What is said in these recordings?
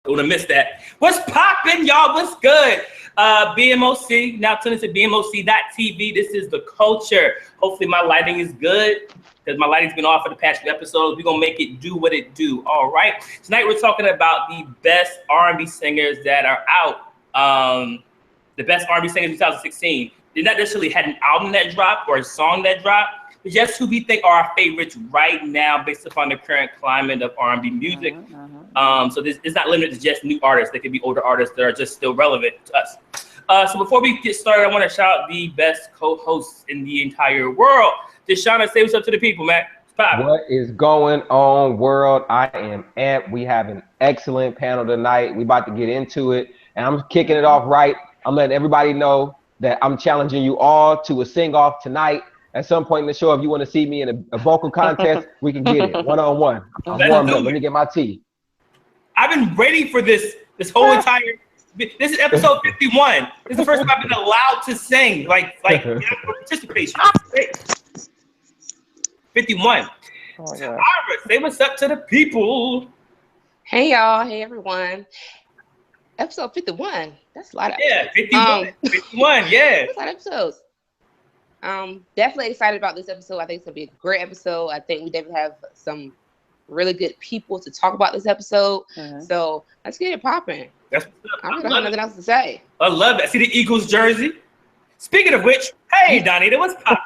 Don't want to miss that. What's poppin', y'all? What's good? BMOC, now tune into BMOC.TV. This is the culture. Hopefully my lighting is good because my lighting's been off for the past few episodes. We're going to make it do what it do. All right. Tonight we're talking about the best R&B singers that are out. The best R&B singers in 2016. They not necessarily had an album that dropped or a song that dropped, but just who we think are our favorites right now based upon the current climate of R&B music. So this is not limited to just new artists. They could be older artists that are just still relevant to us. So before we get started, I want to shout out the best co-hosts in the entire world. Deshauna, say what's up to the people, man. What is going on, world? I am amped. We have an excellent panel tonight. We about to get into it, and I'm kicking it off right. I'm letting everybody know that I'm challenging you all to a sing-off tonight. At some point in the show, if you want to see me in a vocal contest, we can get it one-on-one. I'm warmed up. Let me get my tea. I've been waiting for this whole entire. This is episode 51. This is the first time I've been allowed to sing, like participation. 51. Tara, say what's up to the people. Hey y'all. Hey everyone. Episode 51. That's a lot of episodes. 51. 51, yeah. That's a lot of episodes. Definitely excited about this episode. I think it's gonna be a great episode. I think we definitely have some really good people to talk about this episode. So let's get it popping. That's I don't have nothing else to say. I love it. See the Eagles jersey. Speaking of which, hey Donnie, what's popping?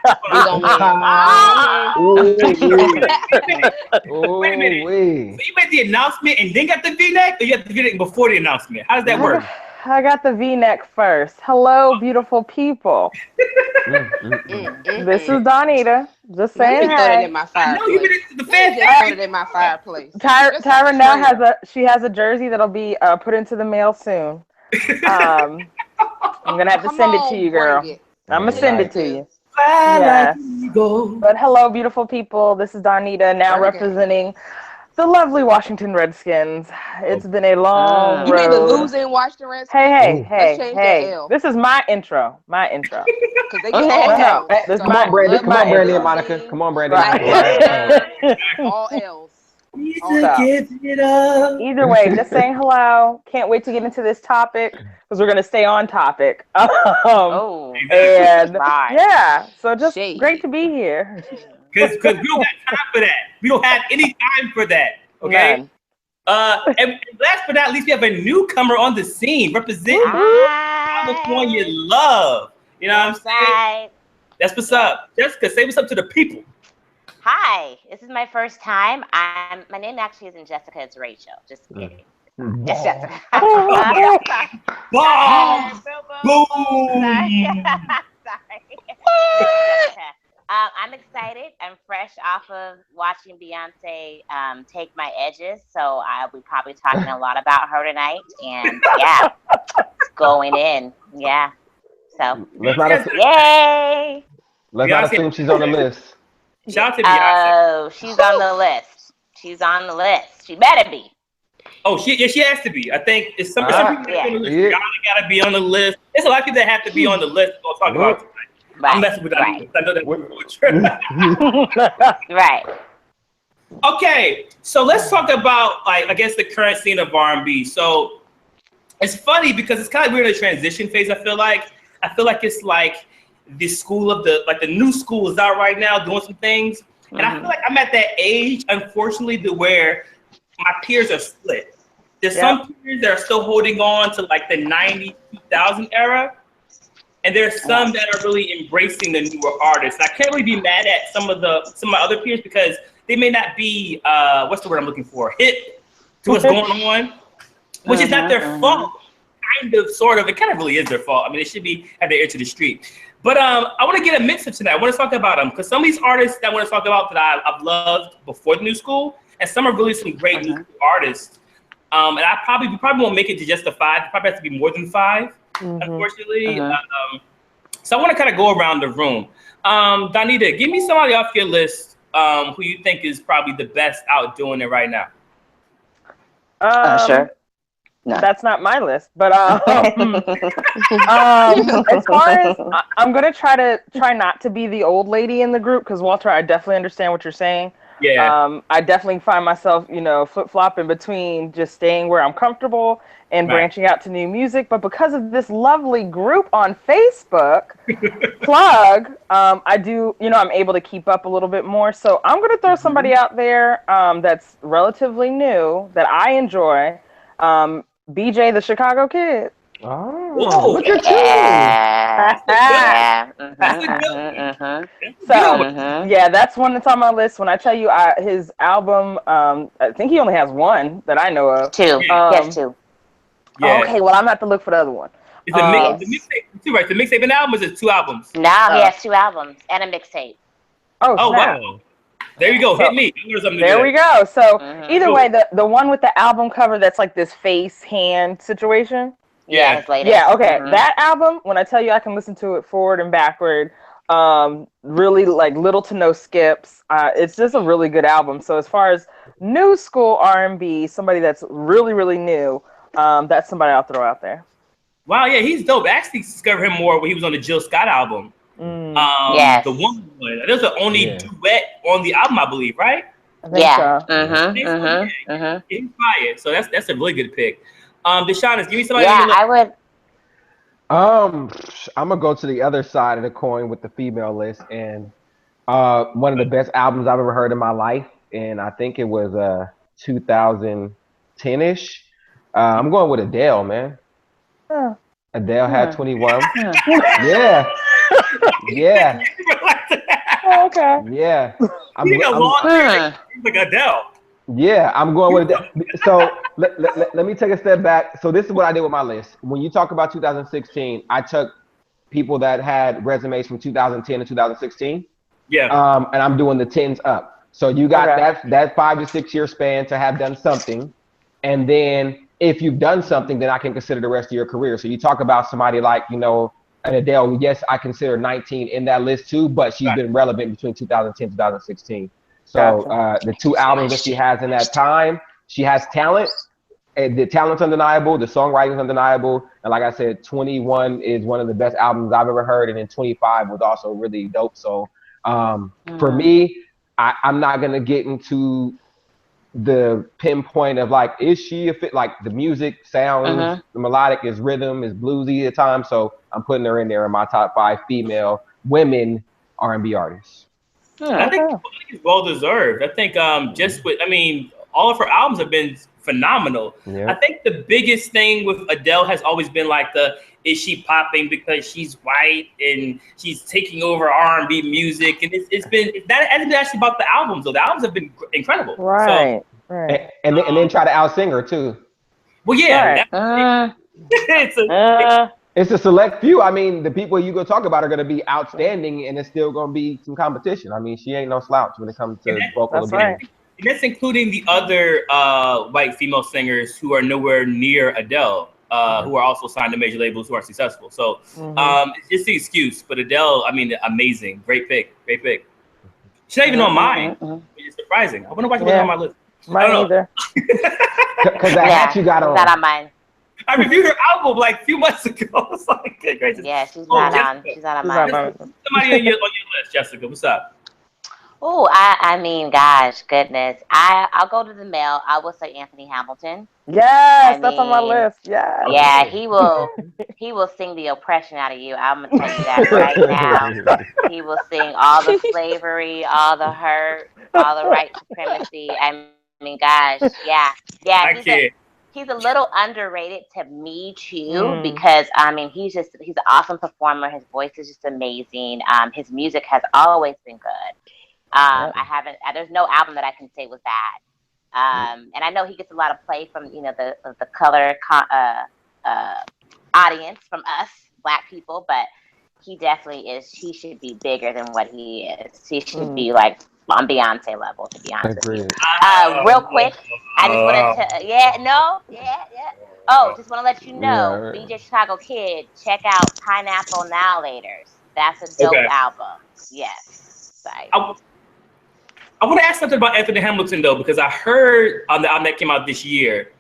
Wait a minute. So you made the announcement and then got the V-neck, or you got the V-neck before the announcement? How does that work? I got the V-neck first. Hello, beautiful people. This is Donita. Just saying hey. In my fireplace. No, the fans put it in my fireplace. Tyra now has a jersey that'll be put into the mail soon. I'm gonna have to send it to you, girl. I'm gonna send it to you. Yeah. But hello, beautiful people. This is Donita, now representing the lovely Washington Redskins. It's been a long road. You mean the losing Washington Redskins? Hey. This is my intro. Because they get all L's. Come on, Brandy and Monica. Come on, Brandy. All L's. Either way, just saying hello. Can't wait to get into this topic because we're gonna stay on topic. So just great to be here. Because we don't have time for that. We don't have any time for that. Okay. And last but not least, we have a newcomer on the scene representing California love. You know what I'm saying? That's what's up. Jessica, say what's up to the people. Hi, this is my first time. My name actually isn't Jessica, it's Rachel. Just kidding. It's Jessica. Boom! Sorry. I'm excited. I'm fresh off of watching Beyonce take my edges, so I'll be probably talking a lot about her tonight. And it's going in. Yeah. So yay! Let's not assume she's on the list. Shout out to Beyonce. Oh, she's on the list. She's on the list. She better be. Oh, she has to be. I think it's some people on the list. Y'all gotta be on the list. There's a lot of people that have to be on the list. We'll talk about tonight. Right. I'm messing with that. Right. I know that. Right. Okay, so let's talk about the current scene of R&B. So it's funny because it's kind of weird in a transition phase. I feel like it's like the school of the new school is out right now doing some things, and I feel like I'm at that age, unfortunately, to where my peers are split. There's some peers that are still holding on to like the 90s, 2000 era. And there's some that are really embracing the newer artists. And I can't really be mad at some of my other peers because they may not be what's the word I'm looking for? Hip to what's going on, which is not their fault. Kind of, sort of. It kind of really is their fault. I mean, they should be at their ear to the street. But I want to get a mix of tonight. I want to talk about them because some of these artists that I want to talk about that I've loved before the new school, and some are really some great new artists. And we probably won't make it to just the 5. It probably has to be more than 5. Unfortunately. So I want to kind of go around the room. Donita, give me somebody off your list who you think is probably the best out doing it right now. Sure. No. That's not my list, but as far as I'm gonna try not to be the old lady in the group because Walter, I definitely understand what you're saying. Yeah. I definitely find myself, flip-flopping between just staying where I'm comfortable and branching out to new music. But because of this lovely group on Facebook, plug, I do, I'm able to keep up a little bit more. So I'm going to throw somebody out there that's relatively new that I enjoy. BJ, the Chicago Kid. Oh, look at you. Yeah, that's one that's on my list. When I tell you his album, I think he only has one that I know of. Two. He has two. Yeah. Okay, well, I'm going to have to look for the other one. It's a mixtape too, right? The mixtape and album, is it 2 albums? No, he has 2 albums and a mixtape. Oh, wow. There you go. Hit me. There we go. So either way, the one with the album cover that's like this face hand situation. Yeah, his latest. Yeah, okay. That album, when I tell you I can listen to it forward and backward, really like little to no skips. It's just a really good album. So as far as new school R&B, somebody that's really, really new, that's somebody I'll throw out there. Wow, yeah, he's dope. I actually discovered him more when he was on the Jill Scott album. Yes. The one. That was the only duet on the album, I believe, right? Yeah. He's fire. So that's a really good pick. Deshaunus, give me somebody. Yeah, I would. I'm gonna go to the other side of the coin with the female list, and one of the best albums I've ever heard in my life, and I think it was 2010-ish. I'm going with Adele, man. Adele had 21. Yeah. Okay. Yeah. I'm like Adele. Yeah, I'm going with Adele. So let me take a step back. So this is what I did with my list. When you talk about 2016, I took people that had resumes from 2010 to 2016. Yeah. And I'm doing the 10s up. So you got that 5 to 6 year span to have done something, and then if you've done something, then I can consider the rest of your career. So you talk about somebody like, an Adele. Yes, I consider 19 in that list too, but she's been relevant between 2010 and 2016. So the 2 albums that she has in that time, she has talent. The talent's undeniable. The songwriting's undeniable. And like I said, 21 is one of the best albums I've ever heard. And then 25 was also really dope. So for me, I'm not going to get into the pinpoint of like, is she a fit? Like the music sounds, the melodic is rhythm, is bluesy at times. So I'm putting her in there in my top 5 female women R&B artists. I think it's well deserved. I think all of her albums have been phenomenal. Yeah. I think the biggest thing with Adele has always been like is she popping because she's white and she's taking over R&B music, and it's been that hasn't been actually about the albums though. The albums have been incredible. Right. So, right. And then try to outsing her too. Well, yeah. Right. It's a select few. I mean, the people you go talk about are going to be outstanding, and it's still going to be some competition. I mean, she ain't no slouch when it comes to vocal ability. And that's including the other white female singers who are nowhere near Adele, who are also signed to major labels who are successful. So it's just the excuse. But Adele, amazing. Great pick. She's not even on mine. It's surprising. I wonder why she wasn't on my list. Mine either. Because that hat you got on. Not on mine. I reviewed her album like a few months ago. It's like, good gracious. Yeah, she's not on. She's not on mine. Somebody on your list, Jessica. What's up? Oh, gosh, goodness. I'll go to the male. I will say Anthony Hamilton. Yes, that's on my list. Yeah. Yeah, he will sing the oppression out of you. I'm gonna tell you that right now. He will sing all the slavery, all the hurt, all the white supremacy. Gosh, yeah. He's a little underrated to me too, because he's an awesome performer. His voice is just amazing. His music has always been good. There's no album that I can say was bad. And I know he gets a lot of play from the color audience, from us Black people, but he definitely is. He should be bigger than what he is. He should be like on Beyonce level, to be honest with you. Real quick, I just wanted to, Oh, just want to let you know, BJ Chicago Kid, check out Pineapple Now Laters. That's a dope album. Yes. I want to ask something about Anthony Hamilton though, because I heard on the album that came out this year.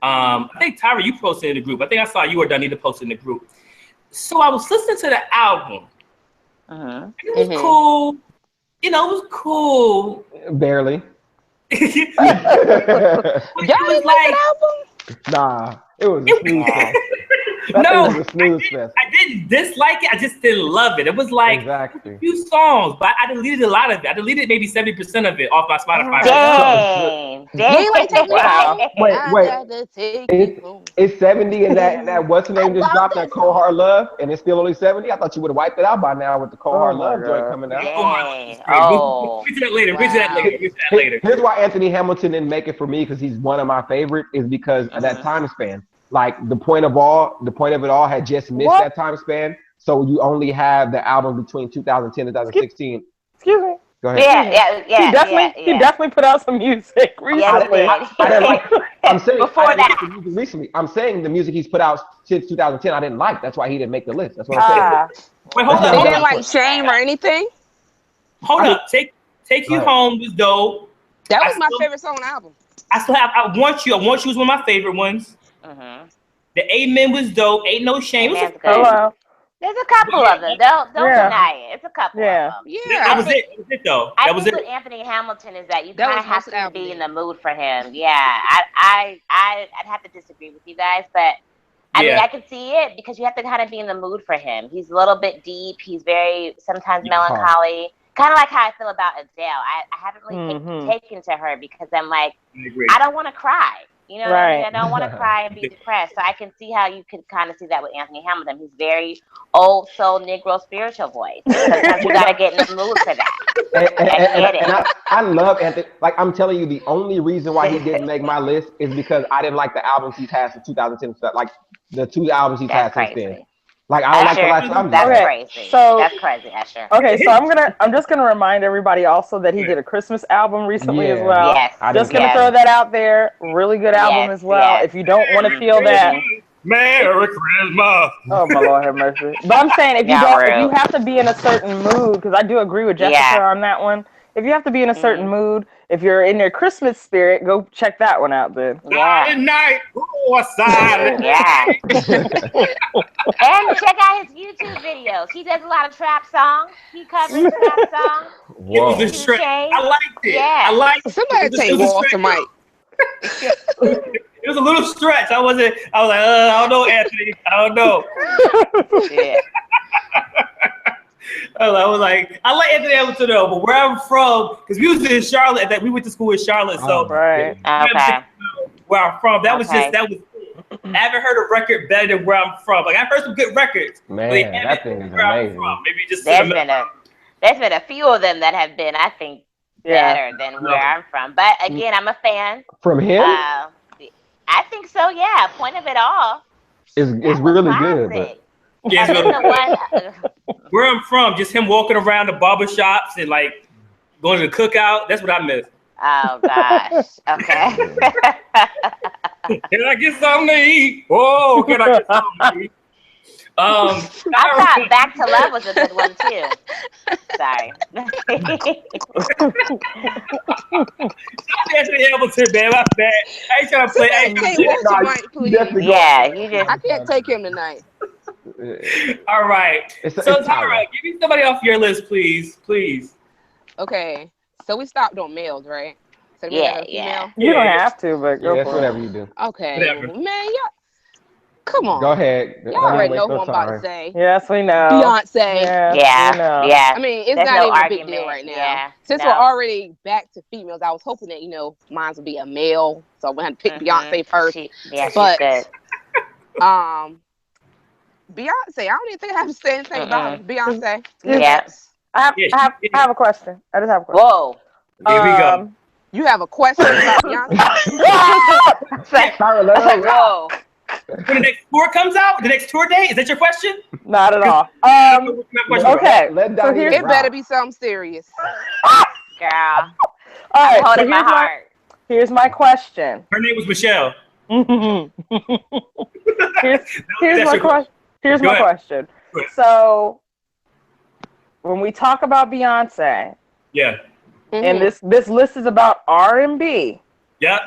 I think Tyra, you posted in the group. I think I saw you or Donita posted in the group. So I was listening to the album. It was cool. It was cool. Barely. Y'all didn't like that album? Nah, it was a snooze fest. No, was a snooze fest. I didn't dislike it. I just didn't love it. It was like exactly. a few songs, but I deleted a lot of it. I deleted maybe 70% of it off my Spotify. Dang. You like take me home? Wait. It's 70 and that what's the name just dropped that Cold Hard Love and it's still only 70? I thought you would have wiped it out by now with the Cold Hard Love joint coming out. We'll get to that later. We'll get to that later. Here's why Anthony Hamilton didn't make it for me because he's one of my favorite is because of that time span. Like the point of it all had just missed that time span. So you only have the album between 2010 and 2016. Excuse me. Go ahead. He definitely put out some music recently. I'm saying before that. Music recently. I'm saying the music he's put out since 2010 I didn't like. That's why he didn't make the list. That's what I'm saying. Wait, hold on. He didn't like Shame or anything? Hold up. Take You Home was dope. That was my favorite song on the album. I still have I Want You. I Want You was one of my favorite ones. The Amen was dope. Ain't No Shame. There's a couple of them. Don't deny it. It's a couple of them. Yeah. That was it though. I think with Anthony Hamilton is that you kind of have to be in the mood for him. Yeah. I'd have to disagree with you guys, but I mean I can see it because you have to kind of be in the mood for him. He's a little bit deep. He's very sometimes melancholy. Kind of like how I feel about Adele. I haven't really taken to her because I'm like, I don't want to cry. You know what I mean? I don't want to cry and be depressed. So I can see how you could kind of see that with Anthony Hamilton. He's very old soul Negro spiritual voice. Sometimes you got to get in the mood for that. And I love Anthony. Like I'm telling you, the only reason why he didn't make my list is because I didn't like the albums he's had since 2010 stuff. Like the 2 albums he's had since then. Like I don't like the last album. That's crazy. So that's crazy, Usher. Okay, so I'm just gonna remind everybody also that he did a Christmas album recently as well. Yes. Just gonna throw that out there. Really good album as well. If you don't want to feel that. Merry Christmas. Oh my Lord, have mercy. But I'm saying if you have to be in a certain mood, because I do agree with Jessica on that one. If you have to be in a certain mood, if you're in your Christmas spirit, go check that one out then. Night. Yeah. And check out his YouTube videos. He does a lot of trap songs. He covers trap songs. It was a stretch. I liked it. Yeah. I liked it. Somebody take Walter Mike. It was a little stretch. I was like, I don't know, Anthony. I don't know. Yeah. I was like, I like Anthony Hamilton though, but where I'm from, because we was in Charlotte, that we went to school in Charlotte, so right. Okay. Where I'm from, that was I haven't heard a record better than where I'm from. Like I've heard some good records. Man, that thing is amazing. Maybe just there's been a few of them that have been, I think, better than where I'm from. But again, I'm a fan. From him? I think so. Yeah. Point of it all. It's really good. But... Yeah, where I'm from, just him walking around the barber shops and like going to the cookout. That's what I miss. Oh gosh. Okay. Can I get something to eat? Oh, can I get something to eat? I thought Back to Love was a good one too. Sorry. Anthony Hamilton, man, my bad. I ain't trying to play. I can't take him tonight. All right. So Tara, give me somebody off your list, please. Okay. So we stopped on males, right? So You don't have to, but go for whatever you do. Okay. Whatever. Man, come on. Go ahead. Y'all already know who I'm about to say. Yes, we know. Beyonce. Yeah. I mean, it's not even a big deal right now. Yeah. Since we're already back to females, I was hoping that, mine would be a male. So I'm going to pick Beyonce first. She's good. Beyonce, I don't even think I have to say anything about Beyonce. Yes. I have a question. I just have a question. Whoa. Here we go. You have a question about Beyonce? Whoa. When the next tour comes out, the next tour date, is that your question? Not at all. Okay. So it better be something serious. Girl. All right. I'm holding my heart. Here's my question. Her name was Michelle. Here's my question. So, when we talk about Beyonce, and this list is about R&B. Yeah.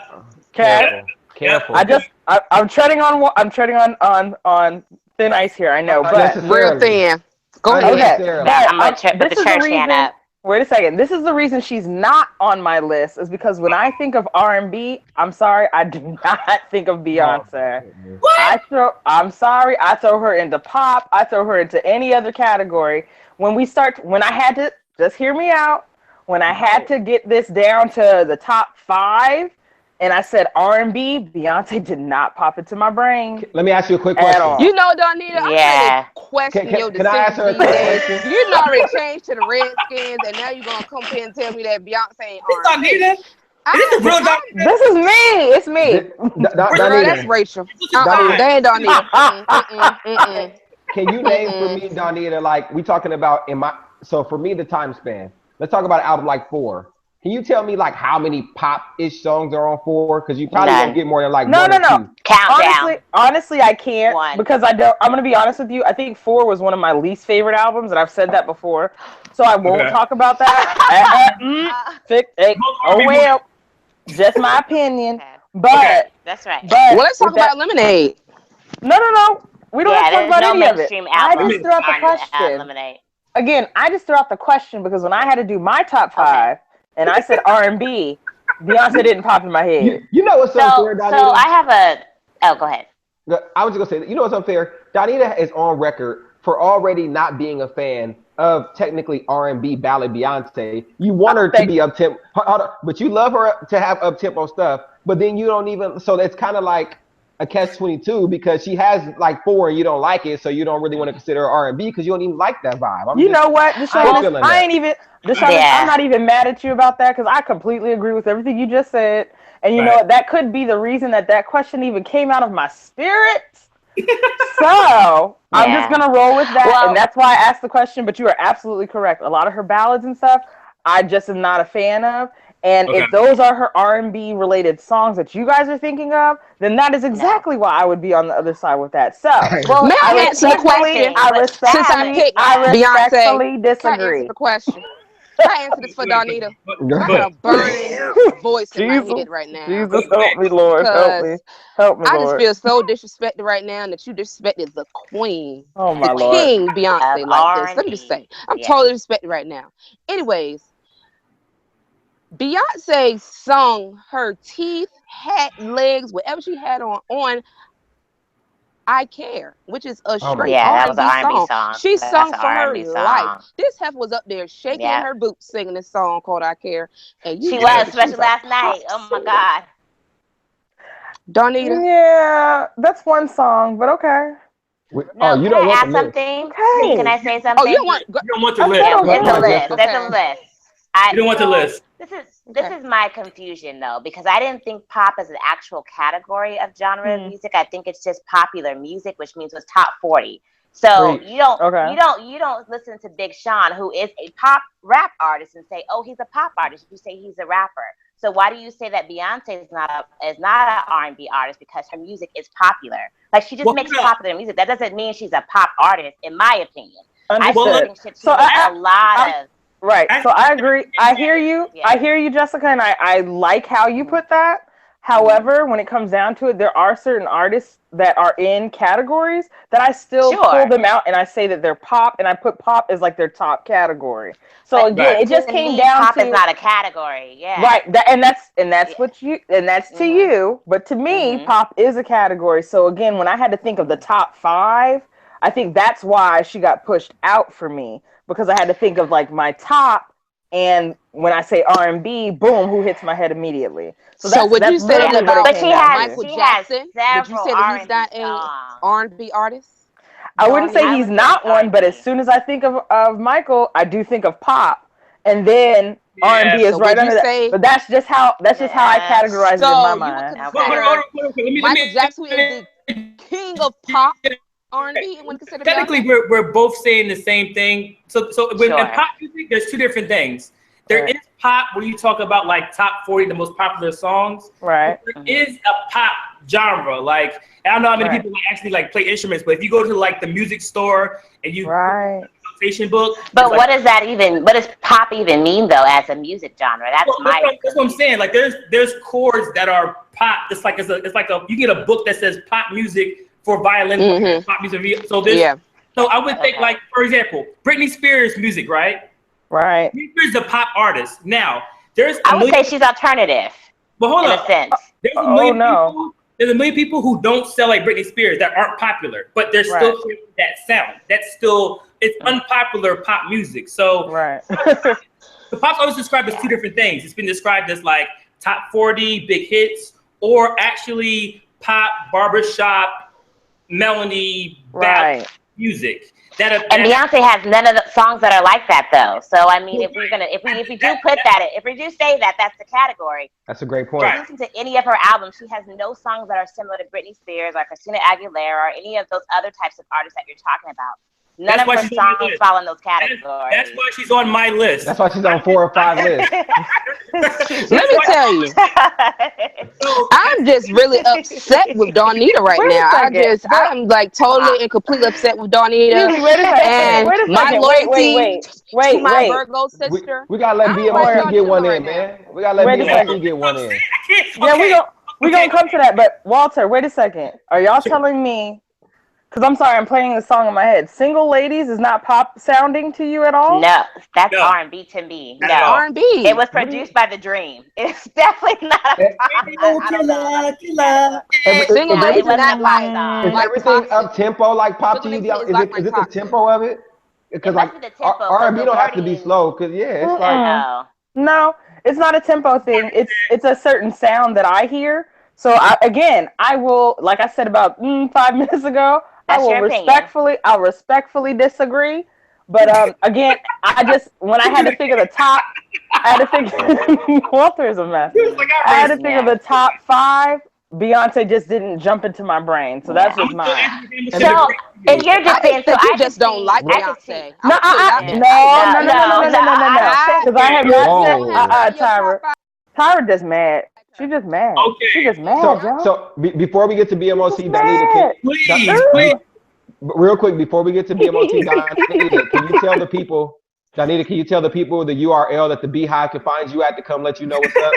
Okay. Careful. I'm treading on thin ice here. I know, but real thin. Go ahead. Okay. I'm gonna put the church hand up. Wait a second. This is the reason she's not on my list, is because when I think of R&B, I'm sorry, I do not think of Beyonce. What? I'm sorry, I throw her into pop. I throw her into any other category. When I had to, just hear me out. When I had to get this down to the top 5, and I said R&B, Beyonce did not pop into my brain. Let me ask you a quick question. You know, Donita, I'm ready to question your Can I ask her a quick question? You know, already changed to the Redskins, and now you're gonna come here and tell me that Beyonce ain't R&B. Is this the real Donita? This is me. It's me. Girl, that's Rachel. They ain't Donita. Can you name for me, Donita, like we talking about so for me, the time span. Let's talk about an album like 4. Can you tell me like how many pop-ish songs are on 4? Because you probably won't get more than like one or two. Countdown. Honestly, I can't because I don't. I'm gonna be honest with you. I think 4 was one of my least favorite albums, and I've said that before, so I won't talk about that. Oh well, just my opinion. But that's right. But let's talk about Lemonade. No. We don't have to talk about any of it. I just threw out the question. Lemonade. Again, I just threw out the question because when I had to do my top 5 and I said R&B, Beyonce didn't pop in my head. You know what's unfair, Donita? So I have go ahead. I was just gonna say, you know what's unfair? Donita is on record for already not being a fan of technically R&B ballad Beyonce. You want her to be up-tempo, but you love her to have up-tempo stuff, but then you don't even, so that's kind of like a catch-22 because she has like 4 and you don't like it, so you don't really want to consider her R&B because you don't even like that vibe. Know what, Deshaun, I'm not even mad at you about that because I completely agree with everything you just said. And you know what, that could be the reason that question even came out of my spirit. So I'm just gonna roll with that, and that's why I asked the question. But you are absolutely correct. A lot of her ballads and stuff, I just am not a fan of. And if those are her R&B related songs that you guys are thinking of, then that is exactly why I would be on the other side with that. So, may I answer the question? I respectfully disagree. Answer the question. I answer this for Donita. I got a burning voice in my head right now. Jesus, help me, Lord. Help me, Lord. I just feel so disrespected right now that you disrespected the queen. Oh, my Lord. King Beyonce like this. Let me just say. I'm totally disrespected right now. Anyways, Beyonce sung her teeth, hat, legs, whatever she had on I Care, which is a straight R&B song. She sung for her life. This heifer was up there shaking her boots singing this song called I Care. And she was, especially last night. Oh my God. Donita. Yeah, that's one song, but okay. You don't want something? Okay. Can I say something? You don't want the list. There's a list. There's a list. You don't want the list. This is my confusion though, because I didn't think pop is an actual category of genre of music. I think it's just popular music, which means it's top 40. So you don't listen to Big Sean, who is a pop rap artist, and say, oh, he's a pop artist. You say he's a rapper. So why do you say that Beyonce is not an R&B artist because her music is popular? Like she just makes popular music. That doesn't mean she's a pop artist, in my opinion. Understood. I think she has a lot of. Right. So I agree. I hear you. Yeah. I hear you, Jessica, and I like how you put that. However, when it comes down to it, there are certain artists that are in categories that I still pull them out and I say that they're pop, and I put pop as like their top category. So again, it just came down pop to is not a category. Yeah. Right. That's what you to you, but to me, pop is a category. So again, when I had to think of the top 5, I think that's why she got pushed out for me. Because I had to think of like my top, and when I say R&B, boom, who hits my head immediately? So would you say that about Michael Jackson? Would you say that he's not an R&B artist? I wouldn't say he's not one, but as soon as I think of Michael, I do think of pop, and then R&B is right under that. But that's just how I categorize it in my mind. Michael Jackson is the king of pop. R&B when considered technically we're both saying the same thing. So in pop music, there's 2 different things. There is pop where you talk about like top 40, the most popular songs. Right. There is a pop genre. Like I don't know how many people actually like play instruments, but if you go to like the music store and you notation book. But what does pop even mean though as a music genre? That's what I'm saying. Like there's chords that are pop. It's like you get a book that says pop music for violin, pop music. So I would think like, for example, Britney Spears music, right? Right. Bieber's a pop artist. Now, I would say she's alternative. But hold in on. a sense. There's a million people who don't sell like Britney Spears that aren't popular, but they're still hearing that sound. It's unpopular pop music. So the pop's always described as two different things. It's been described as like top 40 big hits, or actually pop barbershop melody ballad music. And Beyonce has none of the songs that are like that, though. So I mean, if we do say that, that's the category. That's a great point. If you listen to any of her albums, she has no songs that are similar to Britney Spears or Christina Aguilera or any of those other types of artists that you're talking about. None of her songs fall in those categories. That's why she's on my list. That's why she's on 4 or 5 lists. Let me tell you, I'm just really upset with Donita right now. I'm like totally and completely upset with Donita. And my loyalty to my Virgo sister. We gotta let BMOC get one in, man. We gotta let BMOC get one in. Yeah, we gonna come to that. But Walter, wait a second. Are y'all telling me? Because I'm sorry, I'm playing the song in my head. Single Ladies is not pop sounding to you at all? No, that's R&B to me. No, R&B. It was produced by The Dream. It's definitely not a pop. Single Ladies is not like Is everything up tempo like pop to you? Is it the tempo of it? Because like R&B don't have to be slow. Because it's like no, it's not a tempo thing. It's a certain sound that I hear. So I will, like I said about 5 minutes ago, I'll respectfully disagree. But again, when I had to figure the top, Walter is a mess. I had to figure the top 5. Beyonce just didn't jump into my brain, so that's just mine. So, in your defense, you just don't like Beyonce. No. Because I have not said Tyra. Tyra just mad. She's just mad. Okay. She's just mad, So before we get to BMOC, Donita, please. Real quick, before we get to BMOC, Donita, can you tell the people the URL that the Beehive can find you at to come let you know what's up?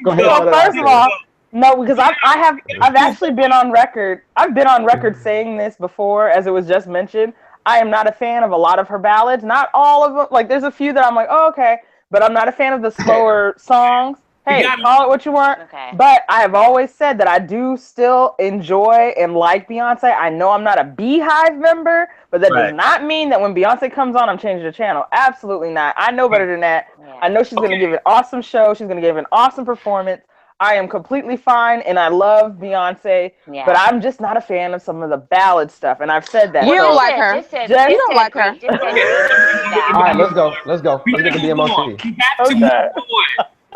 Go ahead. So first of all, no, because I've actually been on record. I've been on record saying this before, as it was just mentioned. I am not a fan of a lot of her ballads. Not all of them. Like, there's a few that I'm like, oh, okay. But I'm not a fan of the slower songs. Hey, call it what you want. Okay. But I have always said that I do still enjoy and like Beyonce. I know I'm not a Beehive member, but that does not mean that when Beyonce comes on, I'm changing the channel. Absolutely not. I know better than that. Yeah. I know she's going to give an awesome show. She's going to give an awesome performance. I am completely fine, and I love Beyonce, but I'm just not a fan of some of the ballad stuff, and I've said that. You don't like her. You don't like her. All right, let's go. Let's get to BMOC. We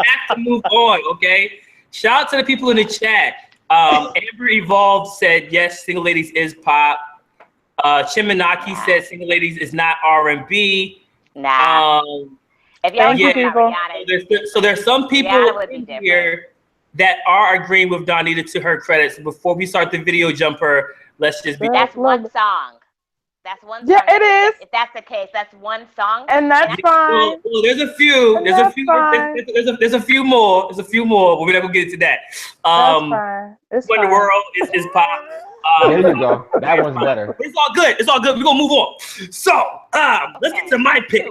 have to move on, okay? Shout out to the people in the chat. Amber Evolved said, yes, Single Ladies is pop. Chiminaki said Single Ladies is not R&B. Nah. If y'all people. So there's some people in here that are agreeing with Donita to her credits. Before we start the video jumper, let's just be. That's one song. That's one song. Yeah, it is. If that's the case, that's one song. And that's fine. Well, there's a few. There's a few more. There's a few more, but we're not gonna get into that. That's fine. It's When the World is pop. There you go. That one's better. It's all good. It's all good. We're gonna move on. So let's get to my pick.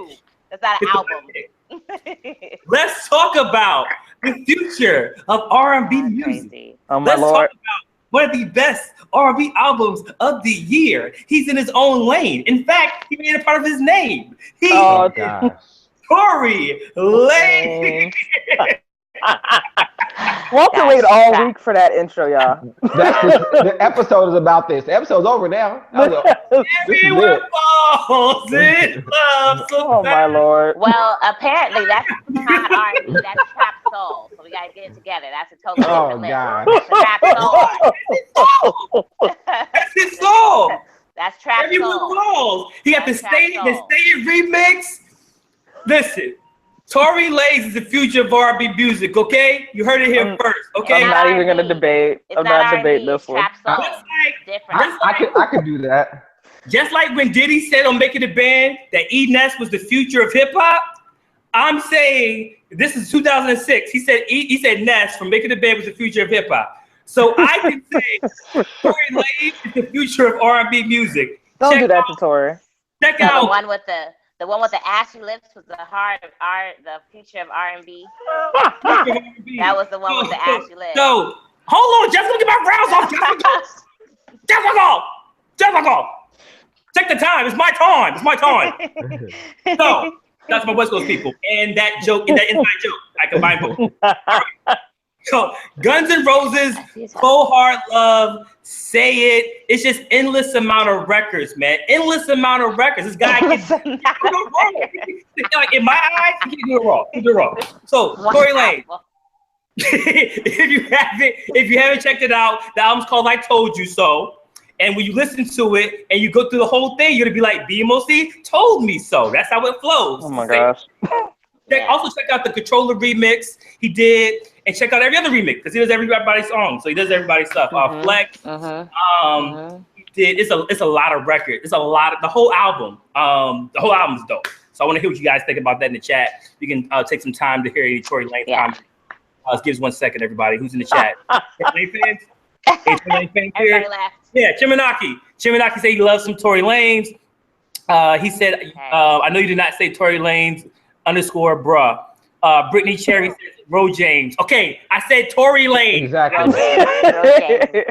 That's not an album. Let's talk about the future of R&B music. Oh my Let's Lord. talk about one of the best R&B albums of the year. He's in his own lane. In fact, he made it part of his name. He's Tory Lanez. Walter waited all week for that intro, y'all. The episode is about this. The episode's over now. Everyone falls in love. Oh my Lord. Well, apparently that's not R&B. That's trap soul. So we gotta get it together. That's a totally different list. That's trap soul. That's his song. That's trap soul. Everyone falls. He got the Stay It remix. Listen. Tory Lanez is the future of R&B music, okay? You heard it here first, okay? I'm not even going to debate. I'm not debating this one. I could do that. Just like when Diddy said on Making It Band that E-Ness was the future of hip-hop, I'm saying this is 2006. He said Ness from Making It Band was the future of hip-hop. So I can say Tory Lanez is the future of R&B music. Don't do that to Tory. Check out the one with the The one with the ashy lips was the heart of art, the future of R&B. That was the one with the ashy lips. So, hold on, Jessica, get my rounds off. Jessica. Take the time. It's my time. So, that's my West Coast people. And that joke, and that inside joke, I combine both. Right. So, Guns N' Roses, Cold Hard Love, Say It. It's just endless amount of records, man. Endless amount of records. This guy can do it wrong. Like, in my eyes, he can do it wrong. So, Tory Lanez. if you haven't checked it out, the album's called I Told You So. And when you listen to it and you go through the whole thing, you're gonna be like, BMOC told me so. That's how it flows. Oh my gosh. Also check out the Controller remix he did, and check out every other remix because he does everybody's song. So he does everybody's stuff. Flex. He did. It's a lot of records. It's a lot of the whole album. The whole album's dope. So I want to hear what you guys think about that in the chat. You can take some time to hear any Tory Lanez comments. Give us 1 second, everybody. Who's in the chat? Tory Lanez fans? Hey, Tory Lanez fans here? Everybody left. Yeah, Chimanaki said he loves some Tory Lanez. He said, I know you did not say Tory Lanez _ bruh. Brittany Cherry says Ro James. Okay, I said Tory Lanez. Exactly.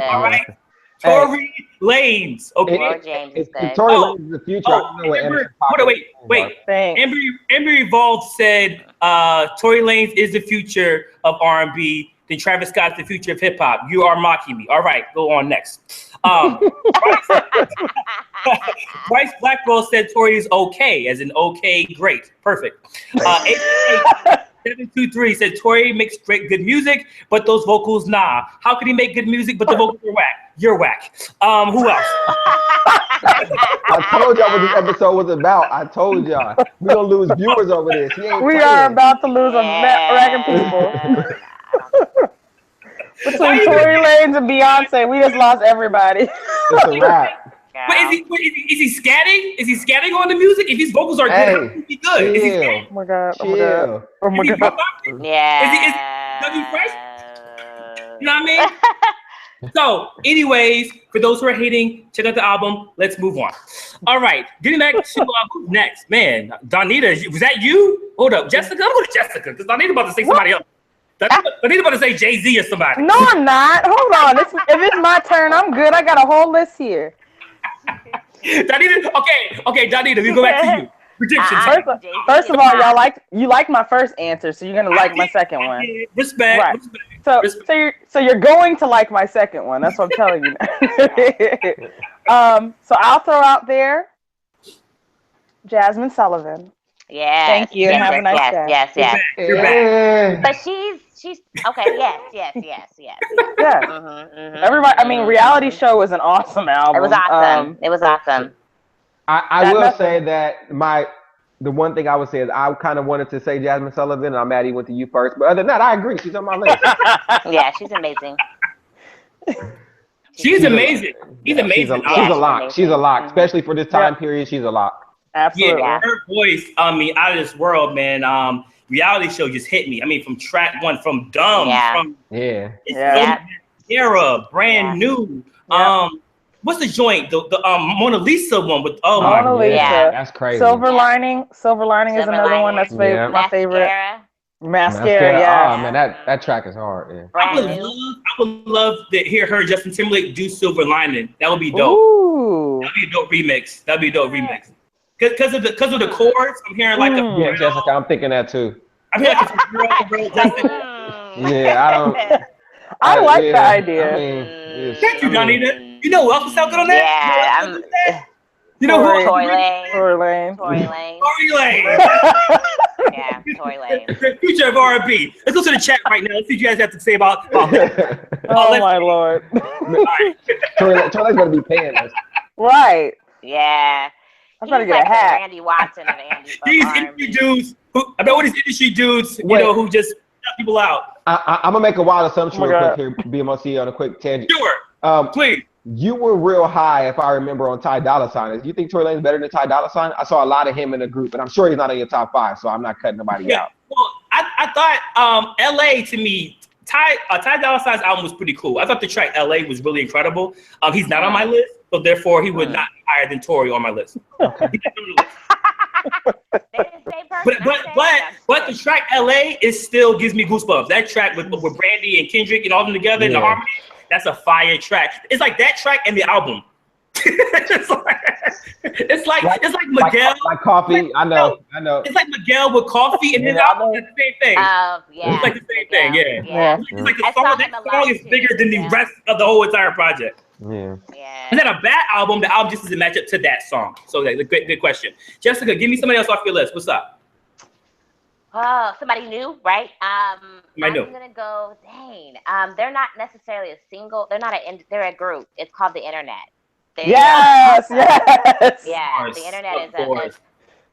All right. Tory Lanez. Okay. Ro James is good. Tory Lanez is the future. Wait. Amber Evolved said Tory Lanez is the future of R&B. Then Travis Scott's the future of hip hop. You are mocking me. All right, go on next. Bryce Blackwell said Tory is okay, as in okay, great, perfect. 723 said Tory makes good music, but those vocals, nah. How can he make good music, but the vocals are whack? You're whack. Who else? I told y'all what this episode was about. I told y'all. We're going to lose viewers over this. We are about to lose a rack of people. Between Tory Lanez and Beyonce, we just lost everybody. It's a wrap. But is he scatting? Is he scatting on the music? If his vocals are good, how can he be good? Is he scatting? Oh my god. Yeah. Does he fresh? You know what I mean? So, anyways, for those who are hating, check out the album. Let's move on. All right, getting back to who's next. Man, Donita, was that you? Hold up, Jessica? I'm going to Jessica because Donita about to say somebody else. Donita about to say Jay-Z or somebody. No, I'm not. Hold on. If it's my turn, I'm good. I got a whole list here. Donita, okay, Donita, we go back to you. Predictions. First of all, you like my first answer, so you're gonna like my second one. Respect. Right. Respect. So you're going to like my second one. That's what I'm telling you. So I'll throw out there Jazmine Sullivan. Yeah. Thank you. And have a nice day. Yes. You're back. But she's okay. Yes. Yeah. Everybody. I mean, Reality Show is an awesome album. It was awesome. I will say that the one thing I would say is I kind of wanted to say Jazmine Sullivan, and I'm mad he went to you first. But other than that, I agree. She's on my list. Yeah, she's amazing. She's amazing. She's amazing. She's a lock. She's a lock, especially for this time period. She's a lock. Absolutely. Yeah, her voice, out of this world, man. Reality Show just hit me. I mean, from track one, from Dumb, era, brand new. What's the joint? The Mona Lisa one with Mona Lisa. Yeah. That's crazy. Silver Lining is another one that's my favorite. Mascara, yeah. Oh man, that track is hard. Yeah. I would love to hear her, Justin Timberlake, do Silver Lining. That would be dope. Ooh. That'd be a dope remix. Because of the chords, I'm hearing like yeah, Jessica, I'm thinking that too. I'm hearing like a girl, Justin. Yeah, I don't. I like the idea. I mean, Thank you, Donita. You know who else sound good on that? Yeah, you know who? Tory Lanez. Tory Lanez. Yeah, Tory Lanez. The future of R&B. Let's go to the chat right now. Let's see what you guys have to say about that. Oh my lord. Right. Tory Lanez gonna be paying us. Right. Yeah. I'm trying to get a hat. Randy Watson of Andy. These industry dudes. I bet what these industry dudes, who just shut people out. I'm gonna make a wild assumption real quick here, BMOC, on a quick tangent. Sure. Please. You were real high, if I remember, on Ty Dolla $ign. Do you think Tory Lanez is better than Ty Dolla $ign? I saw a lot of him in the group, but I'm sure he's not in your top 5, so I'm not cutting nobody out. Well, I thought LA, to me, Ty Dolla $ign's album was pretty cool. I thought the track LA was really incredible. He's not on my list, so therefore he would not be higher than Tory on my list. But the track LA is still gives me goosebumps. That track with Brandy and Kendrick and all of them together in the harmony, that's a fire track. It's like that track and the album. it's like Miguel. Like coffee. I know. It's like Miguel with coffee and then the album is the same thing. It's like the same thing. Yeah. It's like the song, that song is bigger than the rest of the whole entire project. Yeah. And then a bad album, the album just doesn't match up to that song. So that's a good question. Jessica, give me somebody else off your list. What's up? Oh, somebody new, right? I'm new. gonna go. Dang. They're not necessarily a single. They're a group. It's called the Internet. Yes. Yeah, the Internet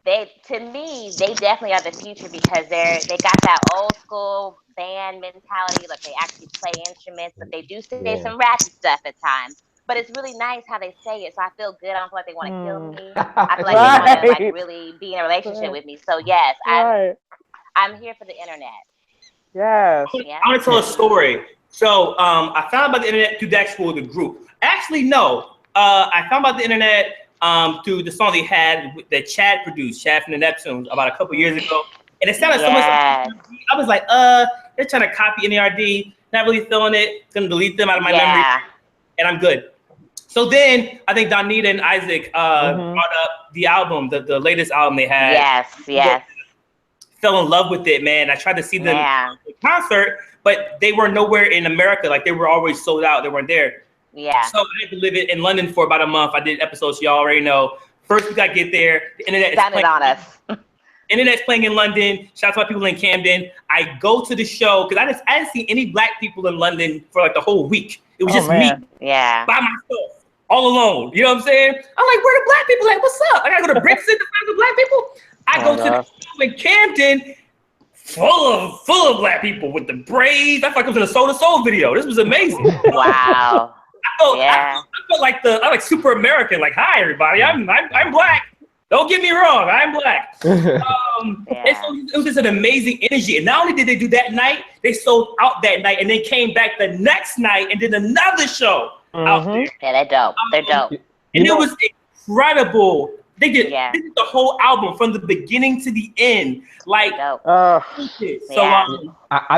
is to me, they definitely are the future because they got that old school band mentality. Like they actually play instruments, but they do say some ratchet stuff at times. But it's really nice how they say it, so I feel good. I don't feel like they want to kill me. I feel like they want to like really be in a relationship with me. So yes, I'm here for the Internet. Yes. I want to tell a story. So I found about the Internet through that school, the group. Actually, no. I found about the Internet through the song they had that Chad produced, Chad from the Neptunes, about a couple years ago. And it sounded so much like I was like, they're trying to copy NERD, not really feeling it, gonna delete them out of my memory, and I'm good. So then I think Donita and Isaac brought up the album, the latest album they had. Yes. Fell in love with it, man. I tried to see them in concert, but they were nowhere in America. Like they were always sold out. They weren't there. Yeah. So I had to live in London for about a month. I did episodes, y'all already know. First we got to get there. The internet is playing on us. Internet's playing in London. Shout out to my people in Camden. I go to the show because I didn't see any black people in London for like the whole week. It was just me by myself, all alone. You know what I'm saying? I'm like, where the black people at? What's up? I gotta go to Brixton to find the black people. I go to the show in Camden, full of black people with the braids. I thought it was in a Soul to Soul video. This was amazing. Wow. I felt like I'm like super American. Like, hi everybody, I'm black. Don't get me wrong, I'm black. And so it was just an amazing energy. And not only did they do that night, they sold out that night, and then came back the next night and did another show out there. Yeah, they're dope. They're dope. And it was incredible. They did the whole album from the beginning to the end. Like, I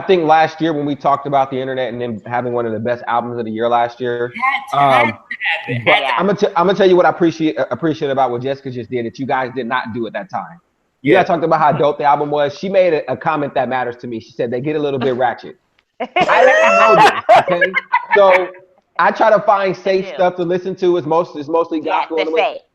think last year when we talked about the Internet and then having one of the best albums of the year last year, I'm gonna tell you what I appreciate about what Jessica just did that you guys did not do at that time. You guys talked about how dope the album was. She made a comment that matters to me. She said they get a little bit ratchet. I didn't know this. Okay, so I try to find safe stuff to listen to. It's mostly gospel.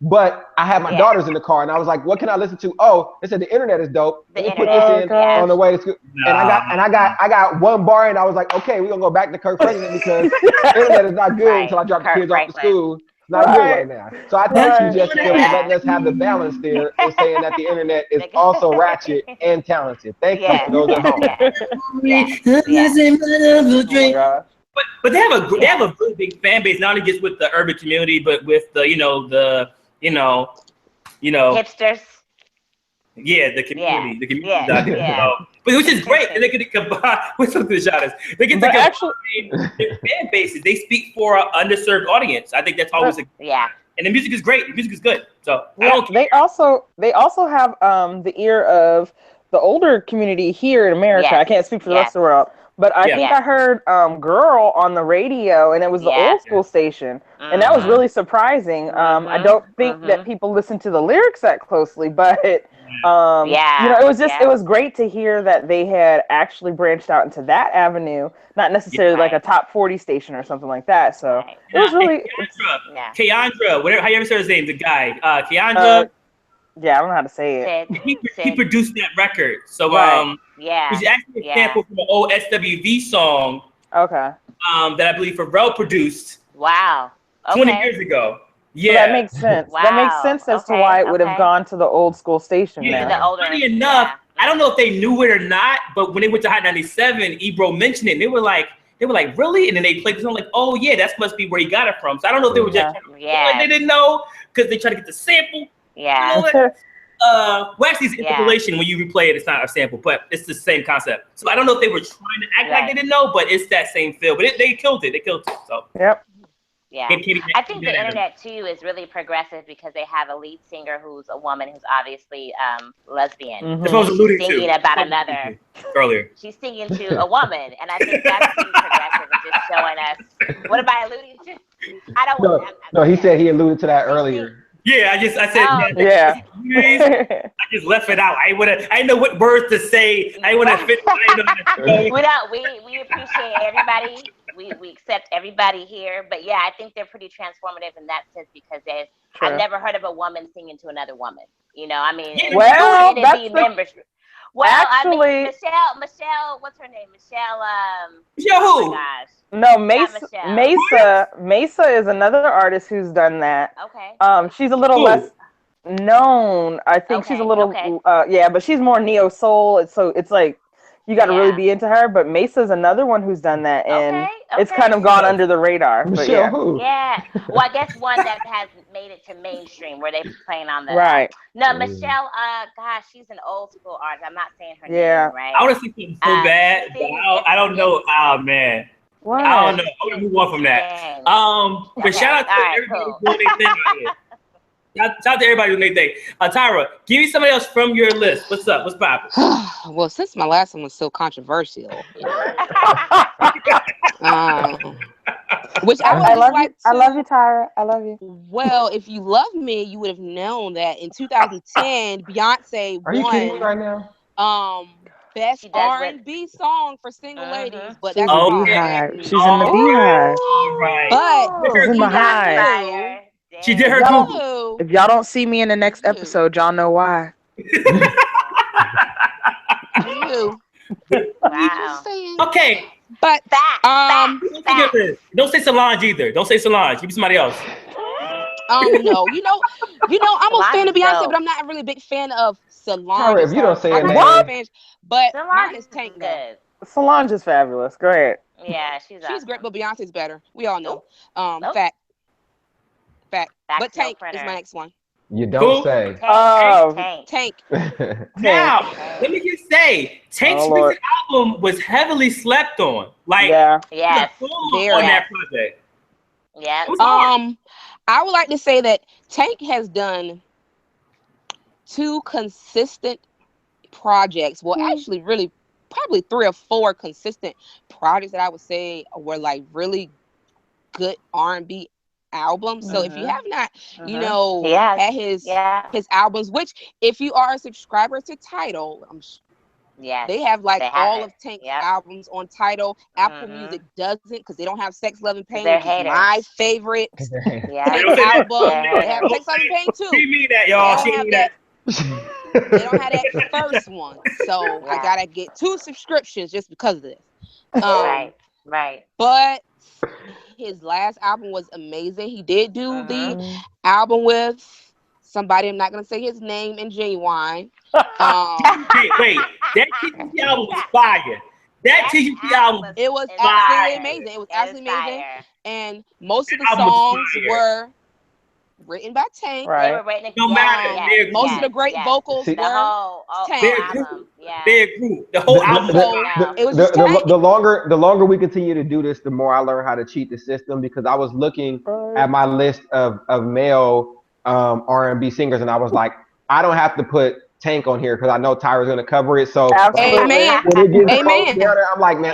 But I have my daughters in the car, and I was like, "What can I listen to?" Oh, they said the Internet is dope. Let me put this in on the way to school. And I got one bar, and I was like, "Okay, we're gonna go back to Kirk Franklin because the Internet is not good until I drop the kids off to school. It's not good right now." So I thank you, Jessica, for letting us have the balance there and saying that the Internet is also ratchet and talented. Thank you for those at home. But they have a really big fan base, not only just with the urban community, but with the hipsters. Yeah, the community, but which is great. And they get to combine with some of the genres. They get to combine their fan bases. They speak for an underserved audience. I think that's always and the music is great. The music is good. So I don't care. They also have the ear of the older community here in America. I can't speak for the rest of the world. But I think I heard Girl on the radio, and it was the old school station. And that was really surprising. I don't think that people listen to the lyrics that closely, but it was great to hear that they had actually branched out into that avenue, not necessarily like a top 40 station or something like that. So it was really... Keandra, whatever, how you ever say his name, the guy. Keandra... I don't know how to say it. He produced that record. So it was actually a sample from an old SWV song. Okay. That I believe Pharrell produced. Wow. 20 years ago. Yeah. So that makes sense. Wow. That makes sense as to why it would have gone to the old school station. Funny enough, I don't know if they knew it or not, but when they went to Hot 97, Ebro mentioned it. And they were like, really? And then they played the song like, oh yeah, that must be where he got it from. So I don't know if they were just like they didn't know because they tried to get the sample. Yeah. You know well, actually, it's interpolation. When you replay it, it's not a sample, but it's the same concept. So I don't know if they were trying to act like they didn't know, but it's that same feel. But they killed it. They killed it. So. Yep. Yeah. I think the internet too is really progressive because they have a lead singer who's a woman who's obviously lesbian. That's what I was alluding singing to. about another earlier. She's singing to a woman, and I think that's really progressive and just showing us. What am I alluding to? I don't. No, he said he alluded to that earlier. Yeah, I said yeah. I just left it out. I didn't know what words to say. I want to fit. We appreciate everybody. We accept everybody here, but yeah, I think they're pretty transformative in that sense because I've never heard of a woman singing to another woman. You know, I mean, well, well, actually, I mean, Michelle, what's her name? Michelle. Michelle who? Oh my gosh. No, Mesa is another artist who's done that. Okay. She's a little less known. I think she's a little, but she's more neo soul. It's like you got to really be into her. But Mesa's another one who's done that, and it's kind of gone under the radar. Michelle but who? Yeah. Well, I guess one that has made it to mainstream where they're playing on the No, Michelle. Gosh, she's an old school artist. I'm not saying her name right. I want to see something so bad. I don't know. Oh man. What? I don't know. I'm gonna move on from that. But shout out to everybody doing their thing out here. Shout out to everybody doing their thing. Tyra, give me somebody else from your list. What's up? What's poppin'? Well, since my last one was so controversial, which I love you. I love you, Tyra. I love you. Well, if you love me, you would have known that in 2010, Beyonce Are you kidding me right now? Best R&B song for single ladies, but that's She's in the beehive. All right. But she's in the hive. She did her Google. If y'all don't see me in the next episode, y'all know why. Wow. Okay, but don't say Solange either. Don't say Solange. Give me somebody else. No, you know, I'm a fan of Beyonce, but I'm not a really big fan of Solange. Tyra, if you don't say it, but mine is Tank good. Solange is fabulous. Go ahead. Yeah, she's awesome. Great, but Beyonce's better. We all know. Fact. But Tank is my next one. You don't say. Tank. Now, let me just say, Tank's recent album was heavily slept on. Like, yes, on that project. Yeah. I would like to say that Tank has done 2 consistent projects. Well, actually, really, probably 3 or 4 consistent projects that I would say were like really good R&B albums. So if you have not, had his albums, which if you are a subscriber to Tidal, they have all of Tank's albums on Tidal. Apple Music doesn't because they don't have Sex, Love, and Pain, which is my favorite album. They have Sex, Love, and Pain too. She mean that, y'all. She mean that. They don't have that first one, so I gotta get 2 subscriptions just because of this. Right. But his last album was amazing. He did do the album with somebody, I'm not gonna say his name, and Genuine. Wait, that TGP album was fire. That TGP album, it was absolutely amazing. It was absolutely amazing, and most of the songs were written by Tank. Right. They were written no matter. Most of the great vocals were Tank. Their group. The whole album. The longer we continue to do this, the more I learn how to cheat the system, because I was looking at my list of male R&B singers, and I was like, I don't have to put Tank on here because I know Tyra's going to cover it. So amen. I'm like, man,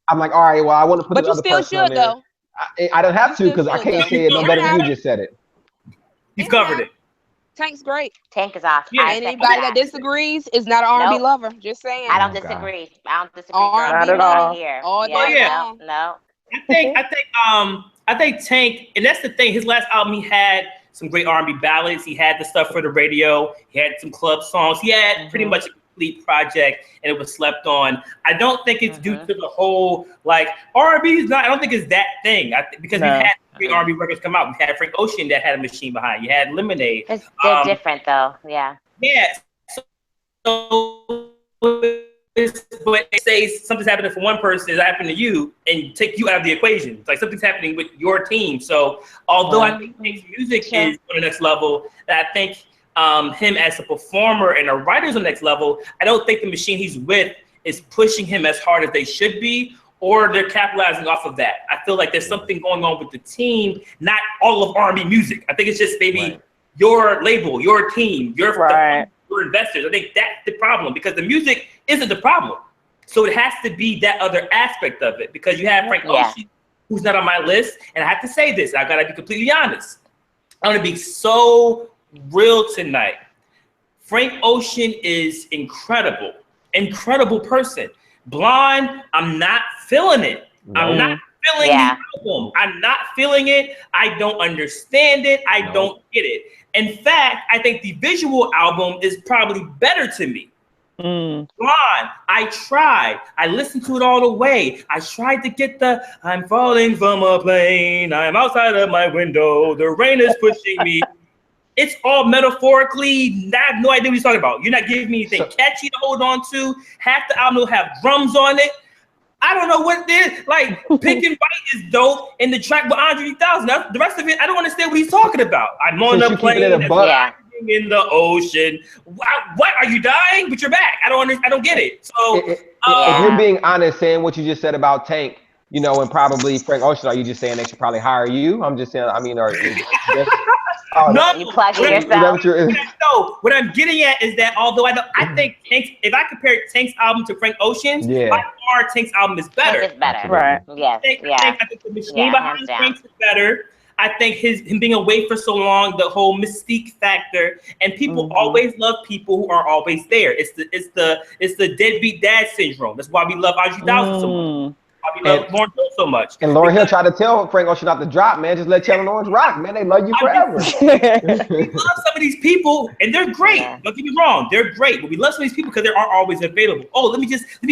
I'm like, all right, well, I want to put but another you still should though. I don't have to because I can't say it no better than you just said it. He's covered it. Tank's great. Tank is awesome. Yeah, anybody that disagrees is not an R&B lover. Just saying. I don't disagree. R&B not at all. Here. No. I think Tank, and that's the thing. His last album, he had some great R&B ballads. He had the stuff for the radio. He had some club songs. He had pretty much a complete project, and it was slept on. I don't think it's due to the whole like R&B is not. I don't think it's that thing. Because we've had great R&B records come out. We had Frank Ocean that had a machine behind. You had Lemonade. They're different though. Yeah. Yeah. So, but they say something's happening for one person, it's happening to you, and take you out of the equation. It's like something's happening with your team. So although I think his music is on the next level, I think him as a performer and a writer is on the next level. I don't think the machine he's with is pushing him as hard as they should be, or they're capitalizing off of that. I feel like there's something going on with the team, not all of R&B music. I think it's just maybe your label, your team, your investors. I think that's the problem, because the music isn't the problem. So it has to be that other aspect of it, because you have Frank Ocean, who's not on my list. And I have to say this, I gotta be completely honest. I'm gonna be so real tonight. Frank Ocean is incredible person. Blonde, I'm not feeling it. I'm not feeling the album. I'm not feeling it. I don't understand it. I don't get it. In fact, I think the visual album is probably better to me. Blonde, I tried. I listened to it all the way. I tried to get the I'm falling from a plane. I'm outside of my window. The rain is pushing me. It's all metaphorically. I have no idea what he's talking about. You're not giving me anything catchy to hold on to. Half the album will have drums on it. I don't know what it is. Like, Pink and White is dope, and the track with Andre 3000. The rest of it, I don't understand what he's talking about. I'm on the plane in the ocean. What? Are you dying? But you're back. I don't get it. So, if you're being honest, saying what you just said about Tank, you know, and probably Frank Ocean, are you just saying they should probably hire you? I'm just saying, I mean, no, you plugging yourself. No, what I'm getting at is that although I think Tank's, if I compare Tank's album to Frank Ocean's, by far Tank's album is better. Tank is better. Right. Yes. I think the machine behind Tank's is better. I think him being away for so long, the whole mystique factor, and people always love people who are always there. It's the deadbeat dad syndrome. That's why we love Andre 3000 so much. We love Lauryn Hill so much. And Lauryn Hill tried to tell Frank Ocean not to drop, man. Just let Channel Orange rock, man. They love you forever. We love some of these people, and they're great. Don't get me wrong, they're great. But we love some of these people because they aren't always available. Oh, let me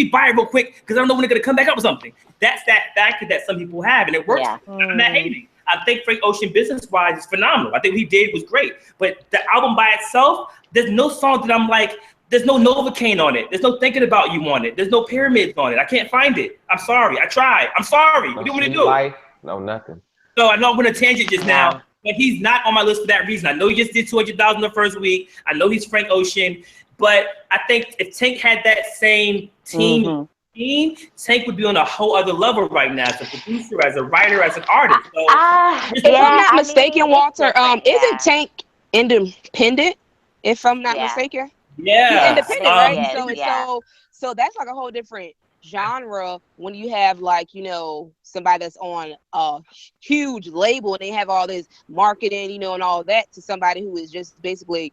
buy it real quick because I don't know when they're gonna come back up with something. That's that factor that some people have, and it works. I'm not hating. I think Frank Ocean business-wise is phenomenal. I think what he did was great. But the album by itself, there's no song that I'm like, there's no Novocaine on it. There's no Thinking About You on it. There's no Pyramids on it. I can't find it. I'm sorry. I tried. I'm sorry. What do you want to do? Life? No, nothing. So I know I went a tangent just now, but he's not on my list for that reason. I know he just did 200,000 the first week. I know he's Frank Ocean, but I think if Tank had that same team, Tank would be on a whole other level right now as a producer, as a writer, as an artist. So, if I'm not mistaken, Walter, isn't Tank independent? If I'm not mistaken. Yeah, he's independent, right? So that's like a whole different genre when you have, like, you know, somebody that's on a huge label and they have all this marketing, you know, and all that, to somebody who is just basically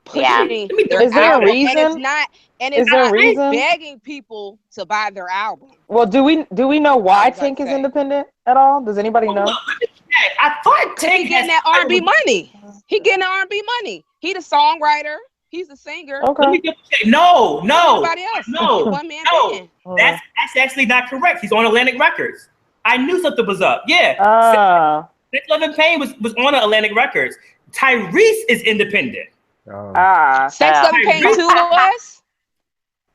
pushing their Is there album. a reason? And it's not begging people to buy their album. Well, do we know why Tank is independent at all? Does anybody know? I thought Tank getting that R&B money. He getting the R&B money. He the songwriter. He's a singer. Okay. Let me no. Everybody else. No. That's actually not correct. He's on Atlantic Records. I knew something was up. Yeah. Sex, Love, and Pain was on Atlantic Records. Tyrese is independent. Sex, Love, and Pain 2 was?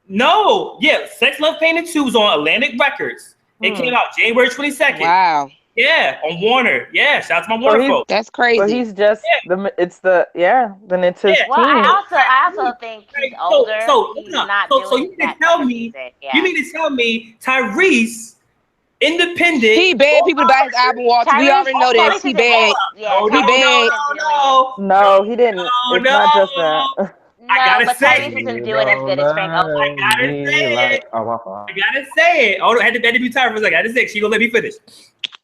No. Yeah. Sex, Love, Pain, and 2 was on Atlantic Records. It came out January 22nd. Wow. Yeah, on Warner. Yeah, shout out to my Warner folks. That's crazy. But he's just then it's his team. Well, I also think he's older. So you mean to tell me, you mean to tell me Tyrese, independent? He begged people to buy his album, Walter. We already know this. He begged. No, he didn't. It's not just that. But Tyrese isn't doing as good as Frank Ocean. I gotta say it. Oh, I had to be tired for a second. I had to say it. She gonna let me finish.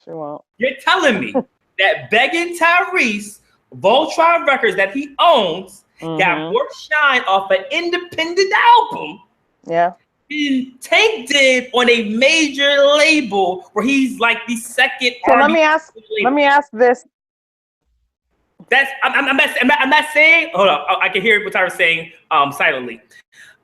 She won't. You're telling me that begging Tyrese, Voltron Records that he owns, got more shine off an independent album than Tank did on a major label where he's like the second. So let me ask this. I'm not saying. Hold on, I can hear what Tyrese saying silently.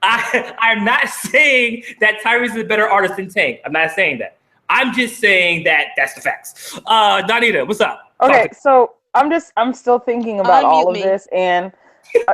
I'm not saying that Tyrese is a better artist than Tank. I'm not saying that. I'm just saying that that's the facts. Donita, what's up? Okay, so I'm still thinking about all of this, and you're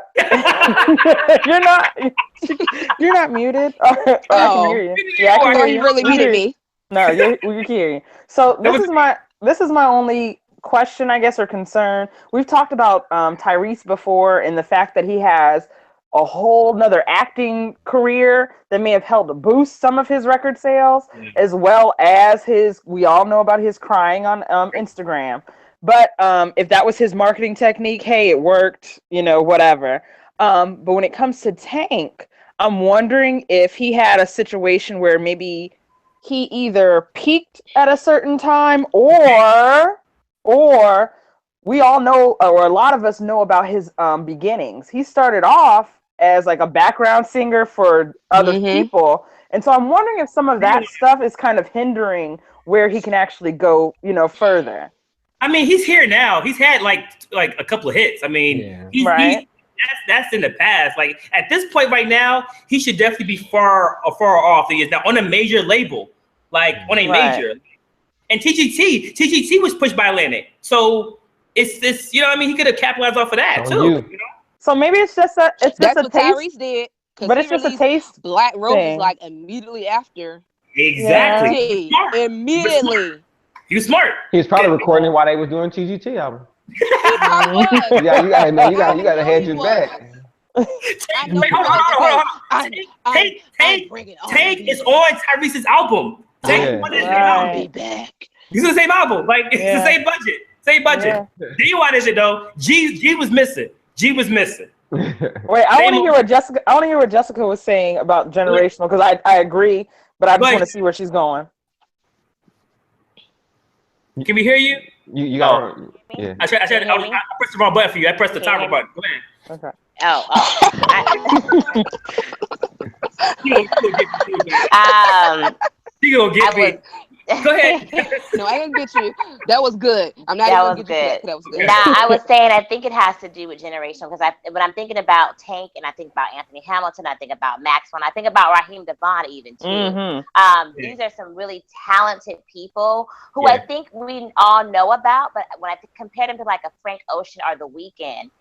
not muted. I can hear you. Yeah, I can hear you. You really muted me. No, you're hearing. So this is my only question, I guess, or concern. We've talked about Tyrese before, and the fact that he has a whole nother acting career that may have helped boost some of his record sales, as well as we all know about his crying on Instagram. But if that was his marketing technique, hey, it worked, whatever. But when it comes to Tank, I'm wondering if he had a situation where maybe he either peaked at a certain time or we all know, or a lot of us know about his beginnings. He started off as like a background singer for other people. And so I'm wondering if some of that stuff is kind of hindering where he can actually go, further. I mean, he's here now. He's had like a couple of hits. I mean, that's in the past. Like at this point right now, he should definitely be far off. He is now on a major label, like on a major. And TGT was pushed by Atlantic. So it's this, He could have capitalized off of that too. So maybe it's just a That's what taste. Tyrese did. But it's just a taste. Black Roses thing. like immediately after. Exactly. Immediately. He was smart. He was probably recording it while they was doing TGT album. You gotta hedge your bet. Hold on. Tank is on Tyrese's album. I'll be back. He's on the same album. Like it's the same budget. Same budget. D1 is it though? G was missing. Wait, I want to hear what Jessica was saying about generational, because I agree, but I just want to see where she's going. Can we hear you? You got I pressed the wrong button for you. I pressed the timer button. Go ahead. Okay. She gonna get me. Go ahead. No, I didn't get you. That was good. I'm not even gonna get you that was good. Now, I was saying, I think it has to do with generational, because when I'm thinking about Tank and I think about Anthony Hamilton, I think about Maxwell, I think about Raheem DeVaughn even too. These are some really talented people who I think we all know about, but when I compare them to like a Frank Ocean or The Weeknd,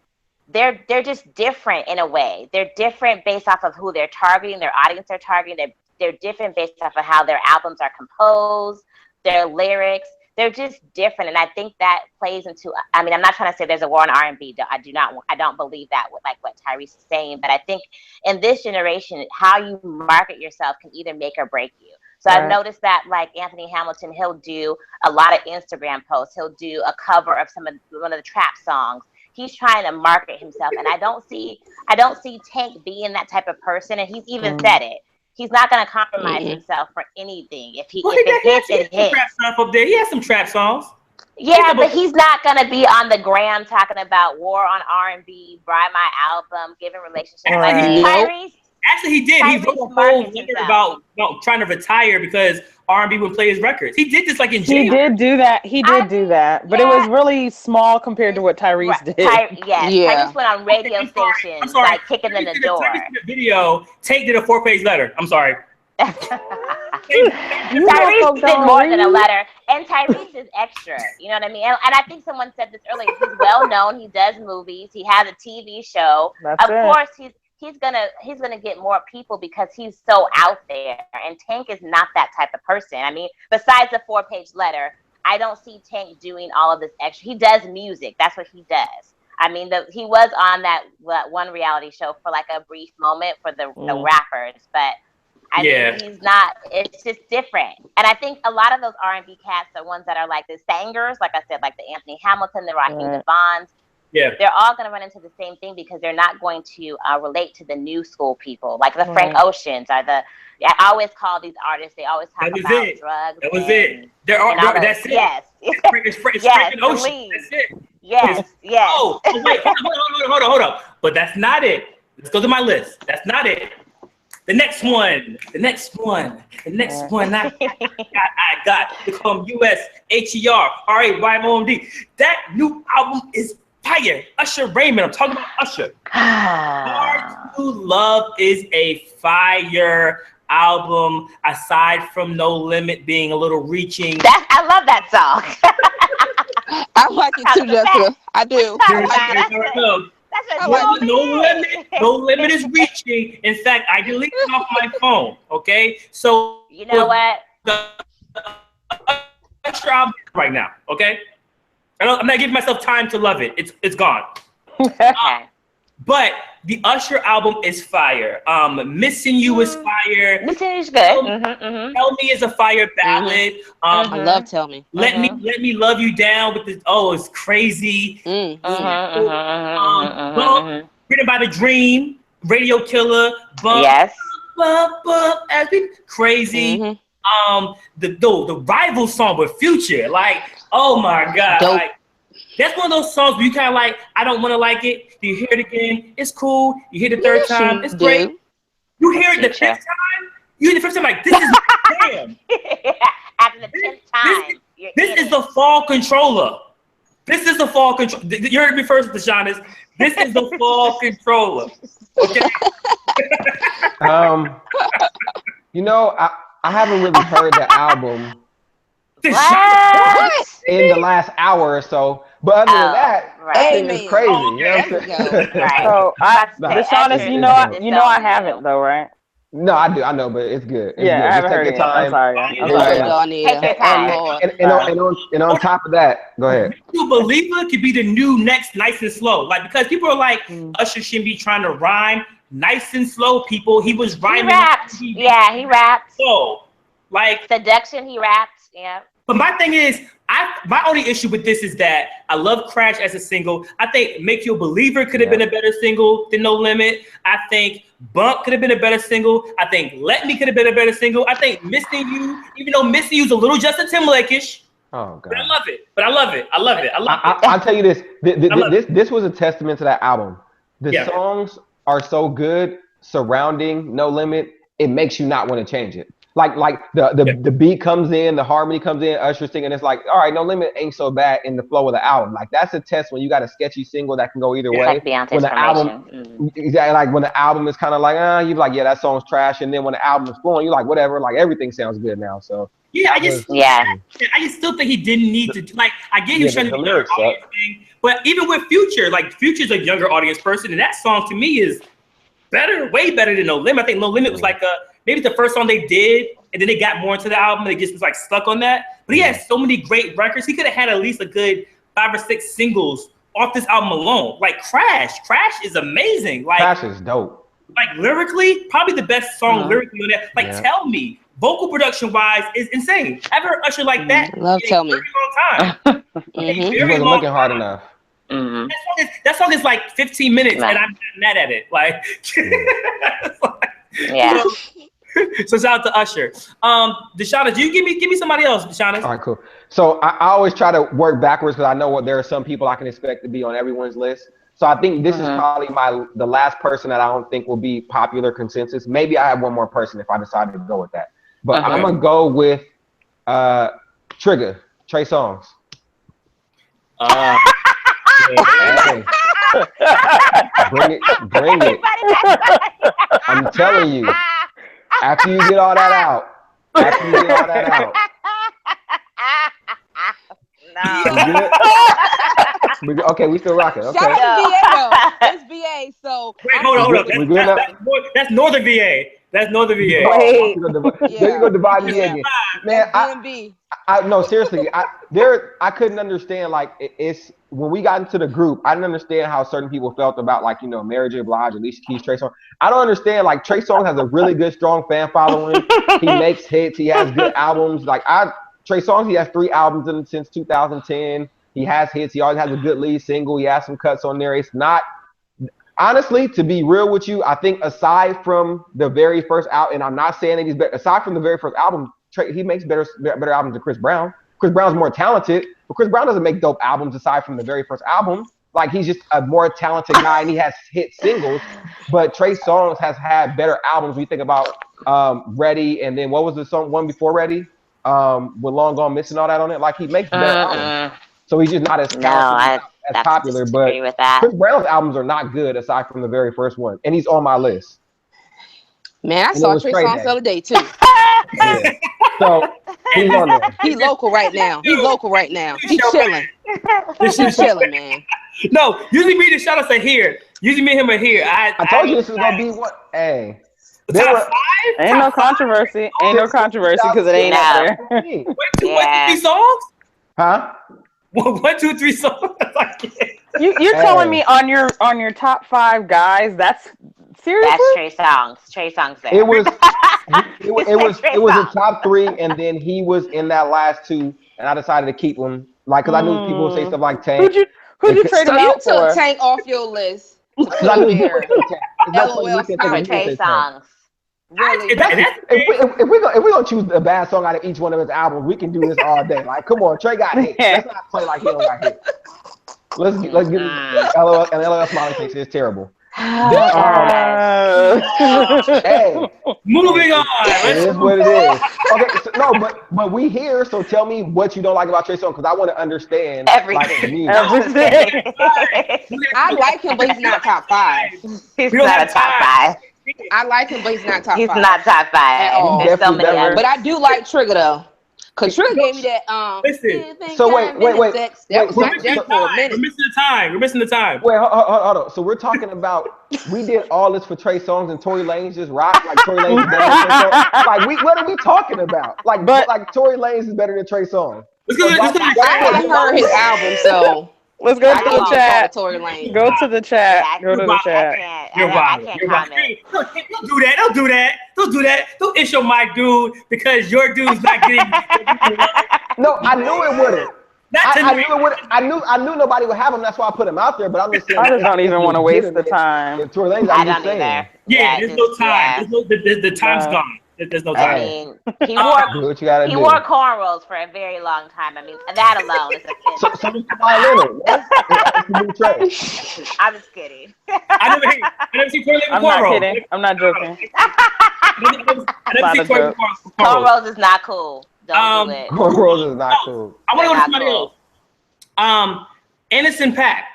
they're just different in a way. They're different based off of who they're targeting, their audience they're targeting. They're different based off of how their albums are composed, their lyrics. They're just different, and I think that plays into. I mean, I'm not trying to say there's a war on R&B. I don't believe that with like what Tyrese is saying. But I think in this generation, how you market yourself can either make or break you. So I've noticed that like Anthony Hamilton, he'll do a lot of Instagram posts. He'll do a cover of one of the trap songs. He's trying to market himself, and I don't see Tank being that type of person. And he's even said it. He's not going to compromise himself for anything. If it hits, it hits. Trap stuff up there. He has some trap songs. Yeah, but he's not going to be on the gram talking about war on R&B, buy my album, giving relationships. Like Tyrese. Actually, he did. He wrote a whole letter about trying to retire because R&B would play his records. He did this like in jail. He did do that. But it was really small compared to what Tyrese did. Tyrese went on radio stations, like kicking in the door. Tyrese did a video. Tank did a 4-page letter. I'm sorry. Tyrese did more than a letter, and Tyrese is extra. You know what I mean? And I think someone said this earlier. He's well known. He does movies. He has a TV show. Of course, he's gonna get more people because he's so out there. And Tank is not that type of person. I mean, besides the 4-page letter, I don't see Tank doing all of this extra. He does music. That's what he does. I mean, he was on that one reality show for like a brief moment for the rappers, but I mean, he's not. It's just different. And I think a lot of those R&B cats are ones that are like the singers, like I said, like the Anthony Hamilton, the Raheem DeVaughns. Yeah, they're all going to run into the same thing because they're not going to relate to the new school people, like the Frank Oceans or the. I always call these artists. They always talk about drugs. That was it. That's it. Yes. It's Frank Ocean. That's it. Yes. Oh, wait, hold up. But that's not it. Let's go to my list. That's not it. The next one. I got from US HER RAYMOMD. That new album is fire. Usher Raymond. I'm talking about Usher. Hard to Love is a fire album. Aside from No Limit being a little reaching. I love that song. I like it too, Jessica. I do. No limit is reaching. In fact, I deleted it off my phone. Okay, so you know what? The extra album right now. Okay, I'm not giving myself time to love it. It's gone. Okay. But the Usher album is fire. Missing You is fire. Missing You is good. Tell Me is a fire ballad. I love Tell Me. Let me Love You Down with this. Oh, it's crazy. Mm-hmm. Written by the Dream, Radio Killer. Yes. Crazy. The Rival song with Future. Like, oh my God. Dope. Like, that's one of those songs where you kind of like, I don't want to like it. You hear it again, it's cool. You hear the third time, it's great. You hear it the 10th time, you hear the first time, like, this is damn. After the 10th time. This is the fall controller. This is the fall control. You heard me first, Deshaunus. This is the fall controller. Okay. You know, I haven't really heard the album in the last hour or so. But other than that, it's crazy. You know what I'm saying? So, Deshaunus, you know I haven't though, right? No, I do. I know, but it's good. It's yeah, good. I haven't heard it. I'm sorry. And on top of that, go ahead. You Believer could be the new next Nice and Slow. Like, because people are like, Usher shouldn't be trying to rhyme. Nice and Slow, people. He was rhyming. He rapped. Yeah, he rapped. So, like. Seduction, he rapped. Yeah. But my thing is, my only issue with this is that I love Crash as a single. I think Make You a Believer could have been a better single than No Limit. I think Bump could have been a better single. I think Let Me could have been a better single. I think Missing You, even though Missing You is a little Justin Timberlake-ish. Oh, God. But I love it. I'll tell you this. This was a testament to that album. The songs are so good surrounding No Limit, it makes you not want to change it. Like the beat comes in, the harmony comes in, Usher singing. It's like, all right, No Limit ain't so bad in the flow of the album. Like, that's a test when you got a sketchy single that can go either way. Like Beyonce's when the album, like when the album is kind of like, you're like, yeah, that song's trash. And then when the album is flowing, you're like, whatever. Like, everything sounds good now. So I just still think he didn't need to. Like, I get you trying to do the audience thing, but even with Future, like Future's a younger audience person, and that song to me is better, way better than No Limit. I think No Limit was like maybe the first song they did, and then they got more into the album, and they just was like stuck on that. But he has so many great records. He could have had at least a good 5 or 6 singles off this album alone. Like Crash is amazing. Like Crash is dope. Like lyrically, probably the best song lyrically on that. Like Tell Me, vocal production wise, is insane. I've heard Usher like that. Love Tell Me. Very long time. He wasn't looking hard enough. That song is like 15 minutes, and I'm not mad at it. Like, yeah. So shout out to Usher. Deshaunus, you give me somebody else, Deshaunus. All right, cool. So I always try to work backwards because I know there are some people I can expect to be on everyone's list. So I think this is probably the last person that I don't think will be popular consensus. Maybe I have one more person if I decided to go with that. But I'm gonna go with Trigger, Trey Songz. Hey. Bring it. I'm telling you. After you get all that out. No. Okay, we still rocking. Okay. Shout out to VA though. It's VA, so. Wait, hold up. That's Northern VA. That's Northern VA. Wait. There you go, divide me again. Man, I no, seriously. I couldn't understand, like, it's when we got into the group, I didn't understand how certain people felt about, like, Mary J. Blige, Alicia Keys, Trey Songz. I don't understand, like, Trey Songz has a really good, strong fan following. He makes hits. He has good albums. Like, Trey Songz, he has 3 albums since 2010. He has hits. He always has a good lead single. He has some cuts on there. It's not, honestly, to be real with you, I think aside from the very first album, and I'm not saying that he's better, aside from the very first album, he makes better albums than Chris Brown. Chris Brown's more talented, but Chris Brown doesn't make dope albums aside from the very first album. Like, he's just a more talented guy, and he has hit singles. But Trey Songz has had better albums. When you think about Ready, and then what was the song one before Ready? With Long Gone Missing, all that on it. Like, he makes better albums. So he's just not as talented, as popular. But Chris Brown's albums are not good aside from the very first one, and he's on my list. Man, I saw Trey Songz the other day too. Yeah. So he's on there. He's local right now. He's chilling. He's chilling, man. No, usually me and Deshaunus are here. Usually me and him are here. I told you this was gonna be what? Hey. Top 5? Ain't no controversy. Ain't no controversy because it ain't out there. 1, 2, 3 songs? Huh? 1, 2, 3 songs. You're telling me on your top 5 guys? That's seriously? That's Trey Songz. Trey Songz there. It was a top 3, and then he was in that last 2, and I decided to keep him. Like, because I knew people would say stuff like Tank. Who'd you trade him out for? So you took Tank off your list. Because I knew you would say Tank. LOL. Trey Songz. Really? If we're gonna choose a bad song out of each one of his albums, we can do this all day. Like, come on, Trey got hit. Let's not play like he don't got hit. Let's get LOL and LOL smiling face. It's terrible. Hey, moving on. It is what it is. Okay, so, no, but we here. So tell me what you don't like about Trey Songz, because I want to understand everything. Everything. I like him, but he's not top 5. He's not a top 5. I like him, but he's not top 5. He's not top 5 at all. There's so many others. But I do like Trigger though. Cause Trigger gave me that Listen. So wait. That was We're missing the time. We're missing the time. Wait, hold on. So we're talking about we did all this for Trey Songz and Tory Lanez just rock like Tory Lanez is better than Trey Songz. Like what are we talking about? Like Tory Lanez is better than Trey Songz. I heard his album, so let's go to the chat. Tory Lanez. Go to the chat. Go to the chat. I can't comment. Don't do that. Don't issue my dude because your dude's not getting. No, I knew it wouldn't. I knew it would. I knew nobody would have him. That's why I put him out there. But I'm just saying. I just don't even want to waste the time. Tory Lanez, I don't either. Yeah, there's no time. The time's gone. There's no time. I mean, he wore cornrows for a very long time. I mean, that alone is a thing. I'm just kidding. I never seen Tory Lanez with cornrows. I'm not kidding. I'm not joking. I never seen Tory Lanez with cornrows. Cornrows is not cool. Don't do it. Cornrows is not cool. I want to go to somebody else. Innocent Paak.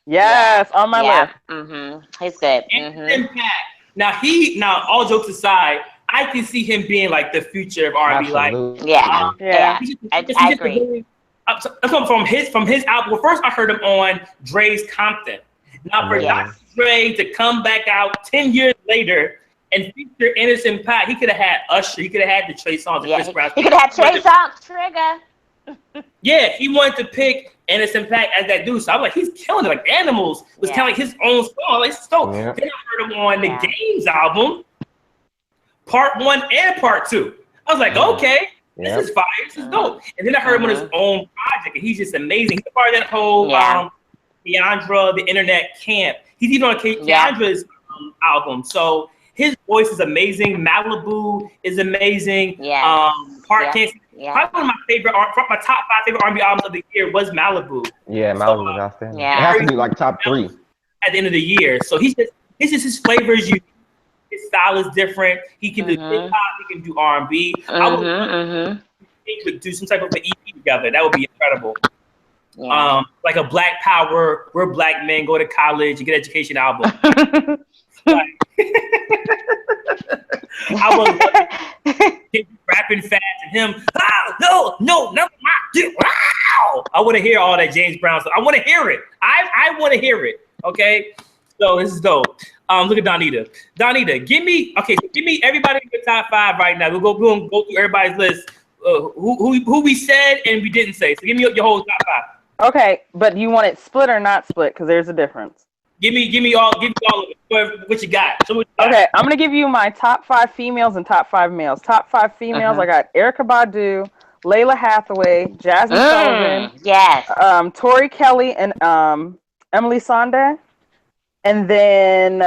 Yes, on my list. He's good. Innocent Paak. Now all jokes aside, I can see him being like the future of R&B. Like, I agree. From his album. Well, first I heard him on Dre's Compton. Now for Dr. Dre to come back out 10 years later and feature Innocent Paak, he could have had Usher. He could have had the Trey Songz. He could have had Trey Songz, Trigger. Yeah, he wanted to pick Innocent Paak as that dude. So I'm like, he's killing it. Like Animals was kind of like his own song. Like, so then I heard him on the Games album. Part 1 and Part 2. I was like, okay, this is fire. This is dope. And then I heard him on his own project, and he's just amazing. He's a part of that whole Keandra, the Internet camp. He's even on Keandra's album. So his voice is amazing. Malibu is amazing. Probably one of my my top 5 favorite R&B albums of the year was Malibu. Yeah, Malibu was outstanding. It has to be like top 3 at the end of the year. So he's just his flavor is unique. His style is different. He can do hip hop. He can do R&B. I would do some type of an EP together. That would be incredible. Like a Black Power, we're black men, go to college, and get education album. I was rapping fast and him. No, not my dude. Wow. I want to hear all that James Brown stuff. I want to hear it. I want to hear it. Okay. So this is dope. Look at Donita. Donita, give me everybody in your top 5 right now. We'll go through everybody's list. Who we said and we didn't say. So give me your whole top 5. Okay, but you want it split or not split? Because there's a difference. Give me all of it. What you got? Okay, I'm gonna give you my top 5 females and top 5 males. Top 5 females, I got Erykah Badu, Layla Hathaway, Jazmine Sullivan, Tori Kelly, and Emily Sandé. And then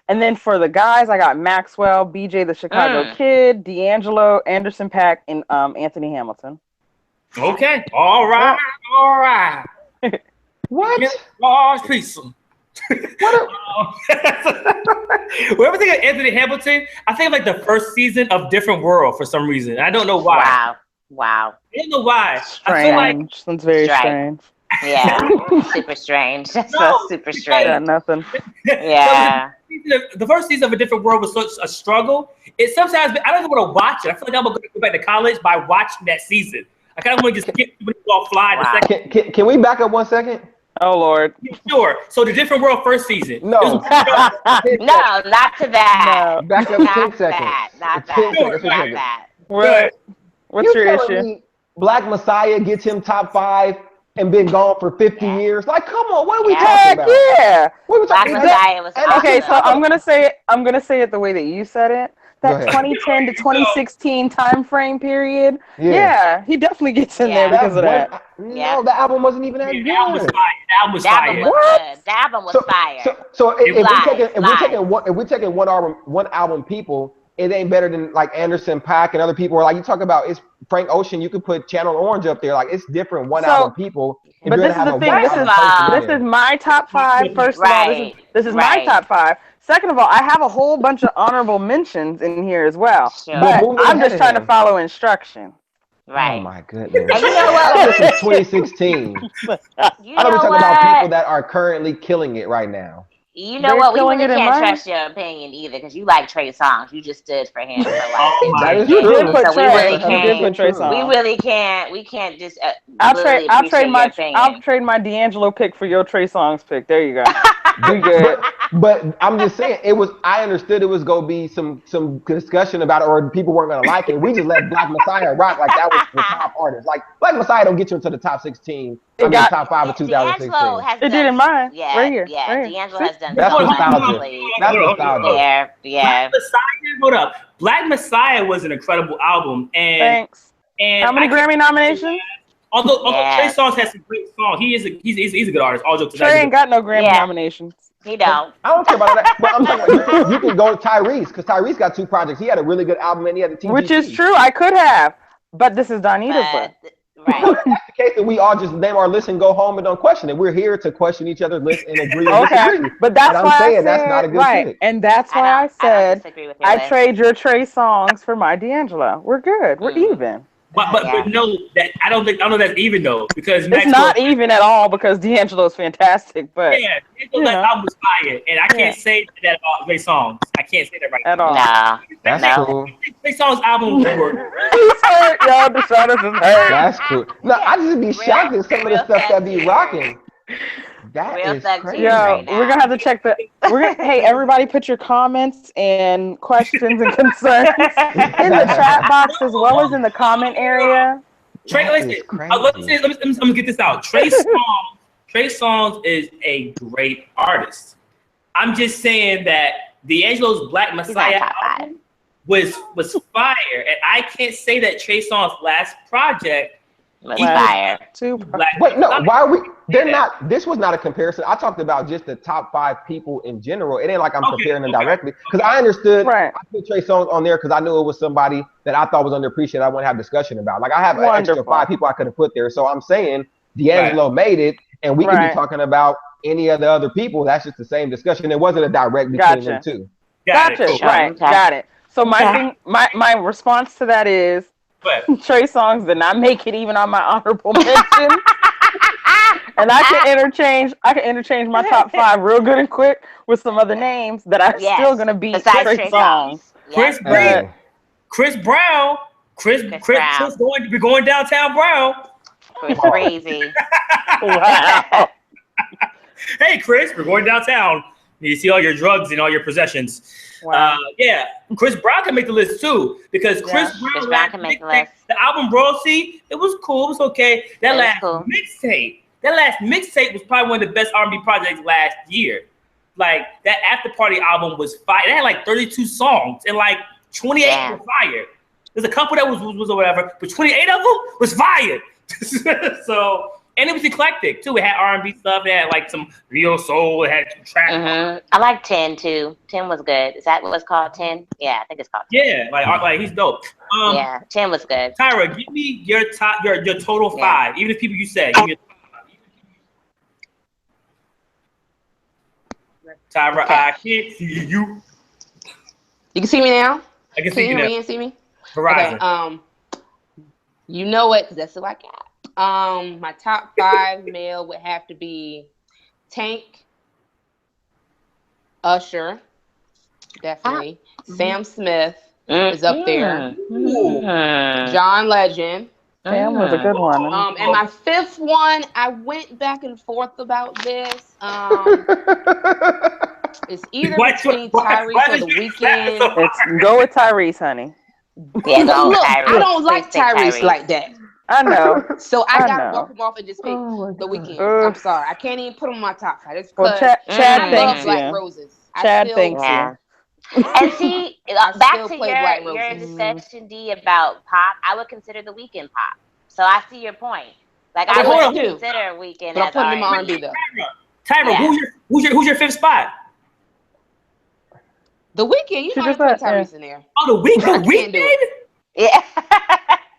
and then for the guys, I got Maxwell, BJ the Chicago Kid, D'Angelo, Anderson .Paak, and Anthony Hamilton. Okay. All right. What? Large pizza. Whenever I think of Anthony Hamilton, I think of like the first season of Different World for some reason. I don't know why. Wow. I don't know why. Strange. I feel like That's very strange. Yeah, super strange. That's super strange. Yeah, nothing. Yeah. The first season of A Different World was such a struggle. It sometimes I don't even want to watch it. I feel like I'm gonna go back to college by watching that season. I kind of want to just get off fly. Wow. Can we back up 1 second? Oh Lord. Sure. So The Different World first season. No. No, not to that. No. Back up 10 seconds. Not that. What's your issue? Black Messiah gets him top 5. and been gone for 50 years. Like, come on, what are we talking Heck about? yeah. What are we talking about? Okay, so I'm gonna say it the way that you said it. That 2010 to 2016 time frame period. Yeah, he definitely gets in there because of that. No, the album wasn't even that good. The album was fire. The album was fire. So if we're taking one album people, it ain't better than like Anderson .Paak and other people. Or like you talk about, it's Frank Ocean. You could put Channel Orange up there. Like it's different album people. But this is the thing. This is my top 5. First of all, this is my top 5. Second of all, I have a whole bunch of honorable mentions in here as well. Sure. But I'm just trying to follow instruction. Right. Oh my goodness. And you know what? This is 2016. I don't be talking about people that are currently killing it right now. You know what? We really can't trust your opinion either because you like Trey Songz. You just stood for him for like. That is true. So we really can't. We can't just. I'll trade my D'Angelo pick for your Trey Songz pick. There you go. Be good. But I'm just saying, I understood it was gonna be some discussion about it, or people weren't gonna like it. We just let Black Messiah rock like that was the top artist. Like Black Messiah don't get you into the top 16. Top 5 of 2016. It did in mine. Yeah, right here. Yeah, right D'Angelo has done. That's nostalgia. That's nostalgia. Yeah. Hold up. Black Messiah was an incredible album, and thanks. And how many Grammy nominations? Although Trey Songz has some great songs, he's a good artist. All jokes aside, Trey ain't got no Grammy nominations. He don't. I don't care about that. But I'm talking about you can go to Tyrese because Tyrese got 2 projects. He had a really good album and he had a TGT. Which is true. I could have, but this is Donita's list. Right. That's the case that we all just name our list and go home and don't question it. We're here to question each other's list and agree or disagree. But that's why I'm saying that's not a good pick. And that's why I said I trade your Trey Songz for my D'Angelo. We're good. We're even. But no, that I don't know that's even though because it's not even at all because D'Angelo's fantastic. But D'Angelo's album was fire, and I can't say that about Trey Songz. I can't say that right at now. all. Nah, that's cool. Trey Songz album was good. He's hurt, y'all. Deshaun's is hurt. That's cool. No, I just be shocked at some of the stuff that be rocking. That is crazy. Yo, we're gonna have to check hey, everybody, put your comments and questions and concerns in the chat box as well as in the comment area. Trey, let me get this out. Trey Songz is a great artist. I'm just saying that D'Angelo's Black Messiah album was fire, and I can't say that Trey Songz' last project was fire. But no, why are we? They're not. This was not a comparison. I talked about just the top 5 people in general. It ain't like I'm comparing them directly because I understood. I put Trey Songz on there because I knew it was somebody that I thought was underappreciated. I want to have discussion about. Like I have an extra 5 people I could have put there. So I'm saying D'Angelo made it, and we could be talking about any of the other people. That's just the same discussion. It wasn't a direct between them two. Gotcha. Right. Got it. So my response to that is. Trey Songz did not make it even on my honorable mention. And I can interchange my top 5 real good and quick with some other names that are still gonna be Trey Songz. Chris Brown. We're going downtown Brown. Chris crazy. Wow. Hey Chris, we're going downtown. You see all your drugs and all your possessions. Wow. Chris Brown can make the list too because Chris Brown can make the list. The album Royalty, it was cool, it was okay. That last mixtape was probably one of the best R&B projects last year. Like that After Party album was fire. It had like 32 songs and like 28 were fire. There's a couple that was or whatever, but 28 of them was fire. So. And it was eclectic too. It had R&B stuff. It had like some real soul. It had some trap. I like 10 too. 10 was good. Is that what it's called? 10? Yeah, I think it's called 10. Yeah, like he's dope. 10 was good. Tyra, give me your total 5. Even if people you say. Give me Tyra, I can't see you. You can see me now. I can see you now. Can you see me? Verizon. Okay. You know it because that's who I got. My top 5 male would have to be Tank, Usher, definitely. Sam Smith is up there. John Legend. Sam was a good one. And my 5th one, I went back and forth about this. It's either between Tyrese or The Weeknd. Go with Tyrese, honey. Yeah, look, I don't like Tyrese like that. I know. So I gotta bump him off and just pick The Weeknd. I'm sorry, I can't even put him on my top 5. Just because Chad I love Black Roses. Chad thanks you. And see, back to your discussion, D, about pop. I would consider The Weeknd pop. So I see your point. Like I would consider Weeknd but I'm putting him on R&B though. Tyra, who's your fifth spot? The Weeknd. You know put Tyrese in there. Oh, The Weeknd. Yeah.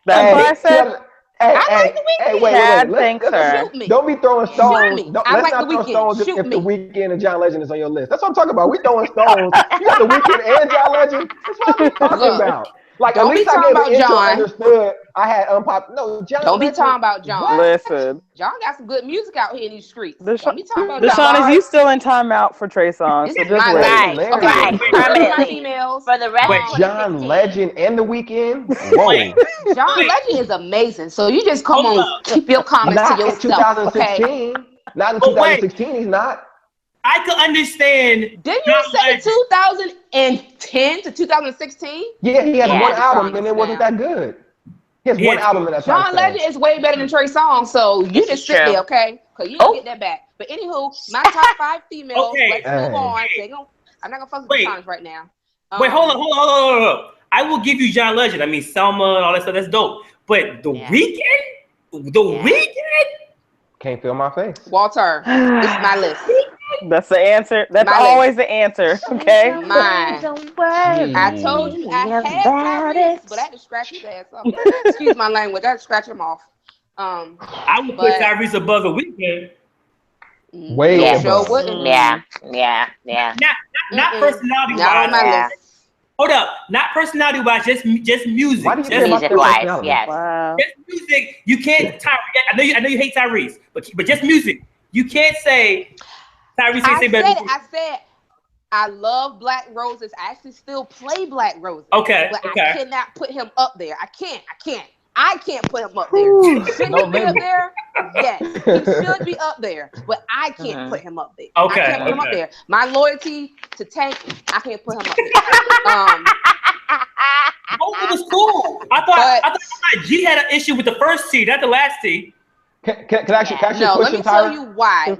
That's what I said. Hey, wait. Don't be throwing stones. Let's not throw stones if The Weeknd and John Legend is on your list. That's what I'm talking about. We throwing stones. You got The Weeknd and John Legend. That's what I'm talking about. Like, don't be talking about John. Understood. I had unpopular. No, John. Don't be talking about John. What? Listen, John got some good music out here in these streets. Don't be talking about Deshaun, is you still in timeout for Trey Songz? So just wait. Okay. For the rest of John Legend and The Weeknd. Whoa. John Legend is amazing. So you just come on, keep your comments to yourself. Not in 2016. Not in 2016. He's not. I could understand. Didn't you say 2010 to 2016? Yeah, he has one album and it wasn't that good. He has one album in that time. John Legend is way better than Trey Songz, so you just sit there, okay? Because you don't get that back. But anywho, my top 5 females. Let's move on. I'm not gonna focus on songs right now. Wait, hold on. I will give you John Legend. I mean, Selma and all that stuff. That's dope. But The Weeknd, can't feel my face. Walter, this is my list. That's the answer. That's always the answer. Okay. Mine. Don't worry. I told you I had Tyrese, but I had to scratch his ass off. Excuse my language. I had to scratch him off. I would put Tyrese above The Weeknd. Way above. Yeah. Not personality wise. Not on my list. Hold up. Not personality wise. Just music. Just music wise. Yes. Wow. Just music. You can't. I know you hate Tyrese, but just music. You can't say. I said I love Black Roses. I actually still play Black Roses. Okay. But I cannot put him up there. I can't put him up there. Should he be up there? Yes. He should be up there. But I can't put him up there. Okay. I can't put him up there. My loyalty to Tank, I can't put him up there. It was cool. I thought G had an issue with the first T, not the last T. Can I actually no, let me tell you why.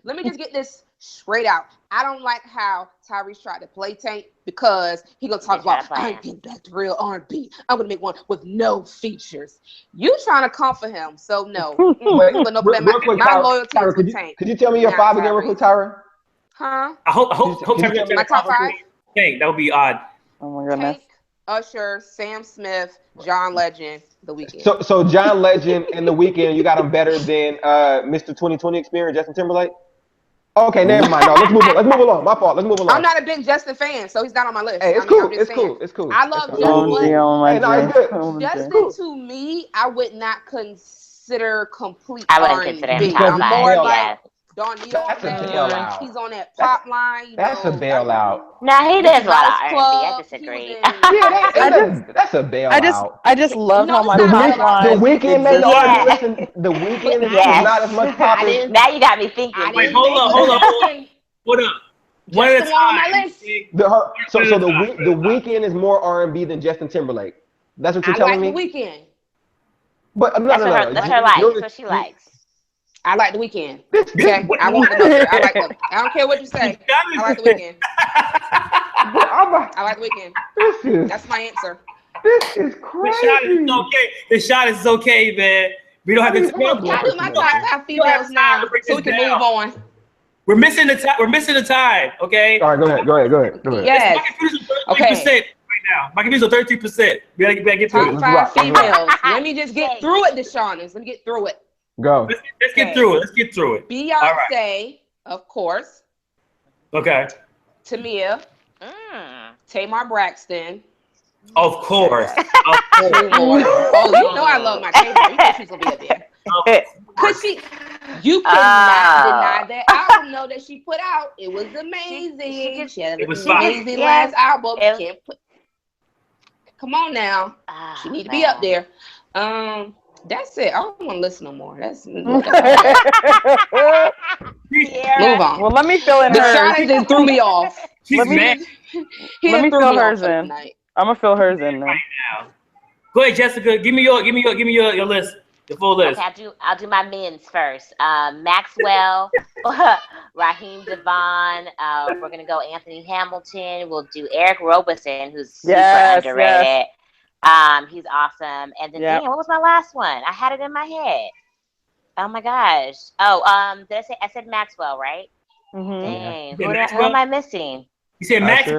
Let me just get this straight out. I don't like how Tyrese tried to play Tank because he gonna talk about I'm getting back to real R&B. I'm gonna make one with no features. You trying to comfort him, so no. Real quick, my loyalty is with Tank. Could you tell me your 5 again, real quick, Tyra? Huh? I hope my top 5. Tank, that would be odd. Oh my goodness. Tank, Usher, Sam Smith, John Legend, The Weeknd. So John Legend and The Weeknd, you got them better than Mr. 2020 Experience, Justin Timberlake? Okay, never mind. No, let's move on. Let's move along. My fault. Let's move along. I'm not a big Justin fan, so he's not on my list. Hey, it's cool. It's cool. I love Justin. Justin, to me, I would not consider complete R&B. I'm more like Donita. He's on that pop line. That's a bailout. Nah, he does a lot of R&B. I disagree. That's a bailout. I just love how my pop line. The Weeknd made The Weeknd is not as much pop. Now you got me thinking. Wait, hold up. What up? One at a time. So the Weeknd is more R&B than Justin Timberlake. That's what you're telling me? I like The Weeknd. But no. That's her like. That's what she likes. I like The Weeknd. Okay, I want them up there. I like them. I don't care what you say. I like The Weeknd. I like The Weeknd. That's my answer. This is crazy. The shot is okay, man. We don't have to. I do my top 5 females now, so we can move on. We're missing the time. We're missing the time. Okay. All right, go ahead. Yes. Okay. Right now, my computer's on 33%. We gotta get through it. Top 5 females. Let me just get through it, Deshaun. Let me get through it. Go. Let's get through it. Let's get through it. Beyonce, of course. Okay. Tamia. Tamar Braxton. Of course. Oh, you know I love my Tamar. You know she's gonna be up there. Cause you cannot deny that album though that she put out. It was amazing. She had an amazing last album. Come on now. She need to be up there. That's it. I don't want to listen no more. That's move on. Well, let me fill in hers. Deshaun threw me off. Let me fill hers in. I'm gonna fill hers in now. Go ahead, Jessica. Give me your list. The full list. Okay, I'll do my men's first. Maxwell, Raheem Devon. We're gonna go Anthony Hamilton. We'll do Eric Roberson, who's super underrated. Yes. He's awesome. And then damn, what was my last one? I had it in my head. Oh my gosh. Oh, did I say? I said Maxwell, right? Dang. Who am I missing? You said Max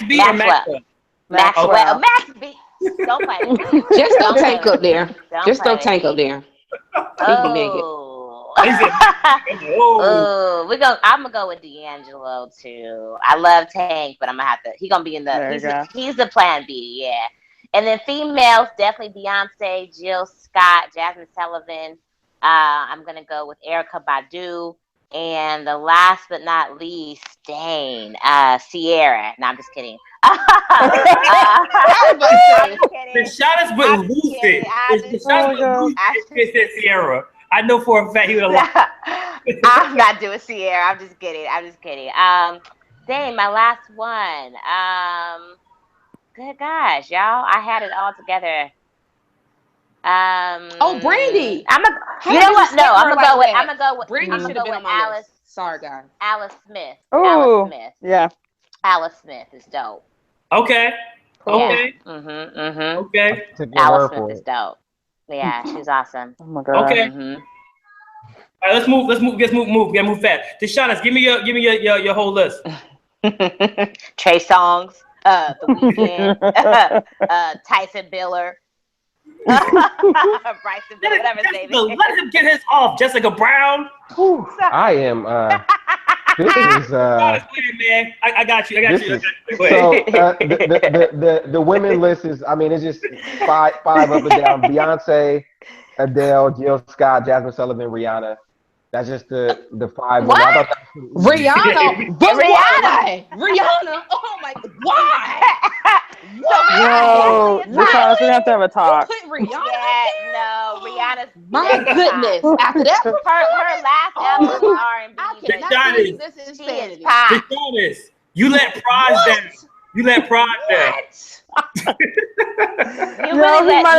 B or Maxwell? Maxwell. Max B. Don't play. Just don't tank up there. Just don't tank up there. Oh. I'm gonna go with D'Angelo too. I love Tank, but I'm gonna have to. He's gonna be in the. He's the plan B, yeah. And then females, definitely Beyonce, Jill Scott, Jazmine Sullivan. I'm gonna go with Erykah Badu. And the last but not least, Sierra. No, I'm just kidding. The shot is with Lucid. The shot is with Lucid. Sierra. I know for a fact he would have lost. I'm not doing Sierra. I'm just kidding. Dang, my last one. Good gosh, y'all. I had it all together. Brandy. You know what? No, I'm gonna go with Alice. Sorry, guys. Alice Smith. Oh, yeah. Alice Smith is dope. Okay. Okay. Okay. Alice Smith is dope. Yeah, she's awesome. Oh my god. Okay. All right, let's move. We gotta move fast. Deshaunus, give me your whole list. Trey Songz, The Weeknd, Tyson Biller. Bryson Biller, whatever his name is. Let him get his off. Jessica Brown. I am. This is. Man. I got you. So the women list is. I mean, it's just five up and down. Beyonce, Adele, Jill Scott, Jazmine Sullivan, Rihanna. That's just the five. What? Rihanna. Oh my God. Why? Yo, we have to have a talk. Rihanna? Yeah, no, Rihanna's. My goodness. After that, her last album was R&B. I cannot believe this is insanity. Deshaunus, you let Pride down. You might as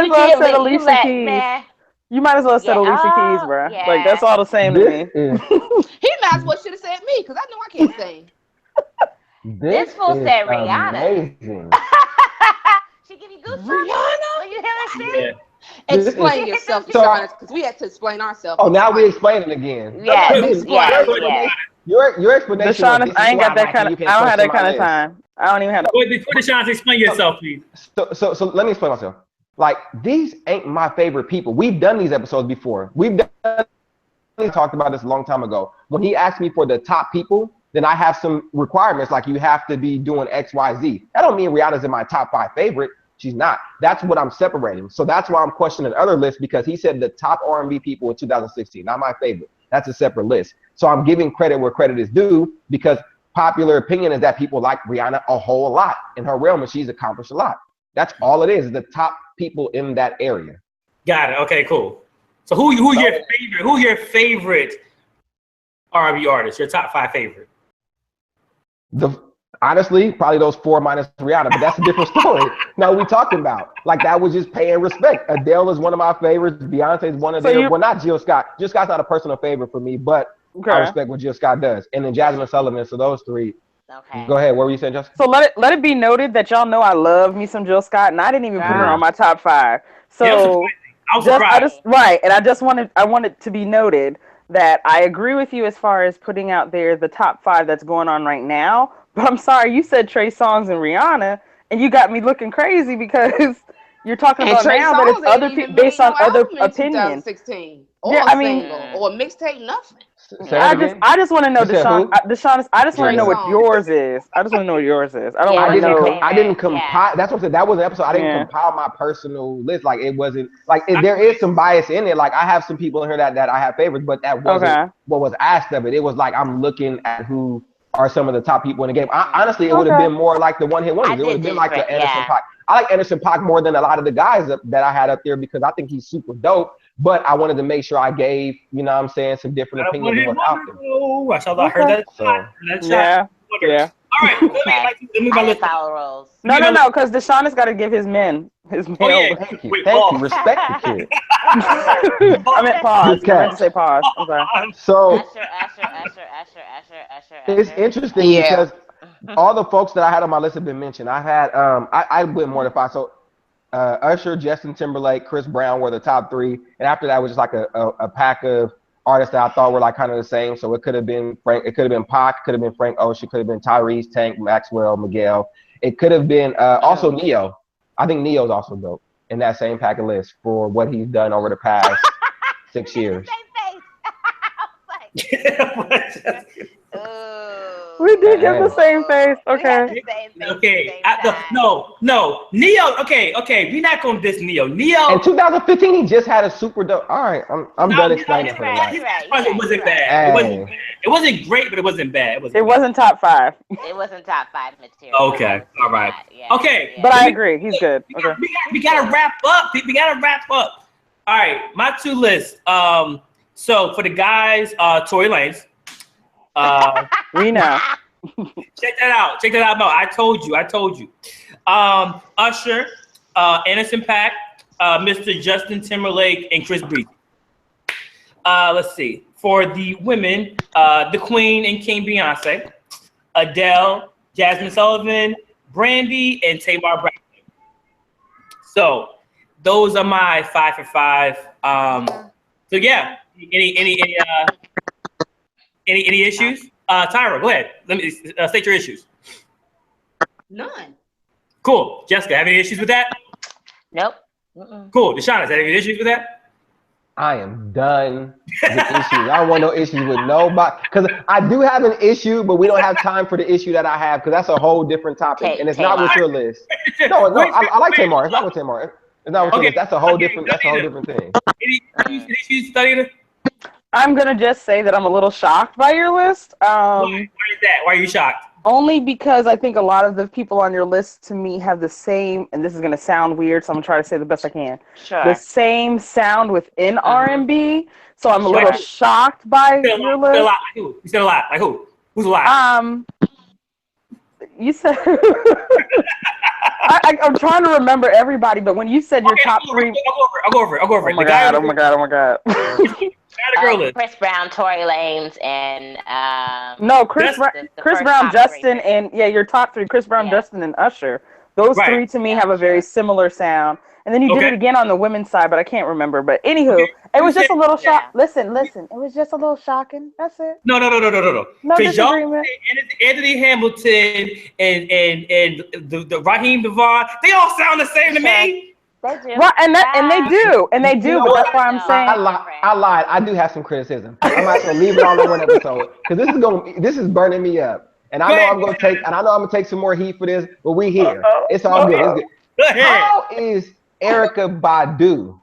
well have said Alicia Keys. You might as well have said Alicia Keys, bro. Yeah. Like, that's all the same to me. He might as well should have said me, because I know I can't sing. This fool said Rihanna. Amazing. She give you goosebumps. Rihanna? When you hear her sing? Explain yourself, because we had to explain ourselves. Oh, now we explain it again. Yes. Your explanation. Deshaunus, I ain't got that kind of. I don't have that kind of time. I don't even have. Before Deshaunus, explain yourself, please. So let me explain myself. Like, these ain't my favorite people. We've done these episodes before. We talked about this a long time ago. When he asked me for the top people, then I have some requirements, like you have to be doing X, Y, Z. That don't mean Rihanna's in my top 5 favorite. She's not. That's what I'm separating. So that's why I'm questioning other lists, because he said the top R&B people in 2016, not my favorite. That's a separate list. So I'm giving credit where credit is due, because popular opinion is that people like Rihanna a whole lot in her realm, and she's accomplished a lot. That's all it is, the top people in that area. Got it. Okay, cool. So who's your favorite R&B artist? Your top 5 favorite? Honestly, probably those 4 minus Rihanna, but that's a different story. No, we talking about, like, that was just paying respect. Adele is one of my favorites. Beyonce is one of them. Well, not Jill Scott. Jill Scott's not a personal favorite for me, but I respect what Jill Scott does. And then Jazmine Sullivan. So those 3. Okay. Go ahead. What were you saying, Justin? So let it be noted that y'all know I love me some Jill Scott, and I didn't even put her on my top 5. So I wanted to be noted that I agree with you as far as putting out there the top 5 that's going on right now. But I'm sorry, you said Trey Songz and Rihanna, and you got me looking crazy because you're talking about now that it's other people based on other opinions. 2016, or a single, or a mixtape, nothing. I just want to know, Deshaunus. I just want to know what yours is. I just want to know what yours is. I don't want to know. I didn't compile. That's what I said. That was an episode. I didn't compile my personal list. Like, it wasn't like there is some bias in it. Like, I have some people in here that I have favorites, but that wasn't what was asked of it. It was like, I'm looking at who are some of the top people in the game. Honestly, it would have been more like the one-hit wonders. It would have been like the Anderson .Paak. I like Anderson .Paak more than a lot of the guys that I had up there, because I think he's super dope. But I wanted to make sure I gave, you know what I'm saying, some different opinions of what's out there. I heard that. Yeah. All right. Let me follow rules. No, because Deshaun has got to give his men his male. Oh, yeah. Thank you. Respect the kid. I meant pause. I meant to say pause. I'm sorry. So Usher. It's interesting because all the folks that I had on my list have been mentioned. I had I went more than 5. So Usher, Justin Timberlake, Chris Brown were the top 3, and after that was just like a pack of artists that I thought were like kind of the same. So it could have been Frank, it could have been Paak, could have been Frank Ocean, could have been Tyrese, Tank, Maxwell, Miguel. It could have been also Neo. I think Neo's also dope in that same pack of list for what he's done over the past 6 years. We did get the same face. Okay. Okay. No. Neo. Okay. We're not gonna diss Neo. Neo. In 2015, he just had a super dope. All right, I'm done explaining for the night. It wasn't bad. It wasn't great, but it wasn't bad. It wasn't top 5. It wasn't top 5 material. Okay. All right. Okay. But I agree. He's good. Okay. We gotta wrap up. All right. My 2 lists. So for the guys, Tory Lanez. We know. Check that out. No, I told you. Usher, Anderson .Paak, Mr. Justin Timberlake, and Chris Breezy. Let's see. For the women, the Queen and King Beyonce, Adele, Jazmine Sullivan, Brandy, and Tamar Braxton. So those are my 5 for 5. So yeah. Any issues? Tyra, go ahead. Let me state your issues. None. Cool. Jessica, have any issues with that? Nope. Cool. Deshaun, have any issues with that? I am done with issues. I don't want no issues with nobody. Because I do have an issue, but we don't have time for the issue that I have because that's a whole different topic. And it's not with your list. No, I like Tamar. It's not with Tamar. It's not with your list. That's a whole different thing. Any issues, studying? I'm going to just say that I'm a little shocked by your list. Why is that? Why are you shocked? Only because I think a lot of the people on your list to me have the same, and this is going to sound weird, so I'm going to try to say the best I can. Sure. The same sound within R&B, so I'm a little shocked by your list. You said a lot. Like who? Who's a lot? You said... I'm trying to remember everybody, but when you said your top 3... I'll go over it. Oh my god. Chris Brown, Tory Lanez, and no, Chris Brown, Justin, and your top 3: Chris Brown, Justin, and Usher. Those 3 to me have a very similar sound. And then you did it again on the women's side, but I can't remember. But anywho, it was just a little shock. Listen, it was just a little shocking. That's it. No. No disagreement. Anthony Hamilton and the Raheem DeVaughn, they all sound the same to me. They do. Right, and they do, but that's why I'm saying I lied. I do have some criticism. I'm not gonna leave it all in one episode because this is burning me up. And I know I'm gonna take some more heat for this, but we here. It's all good. It's good. How is Erykah Badu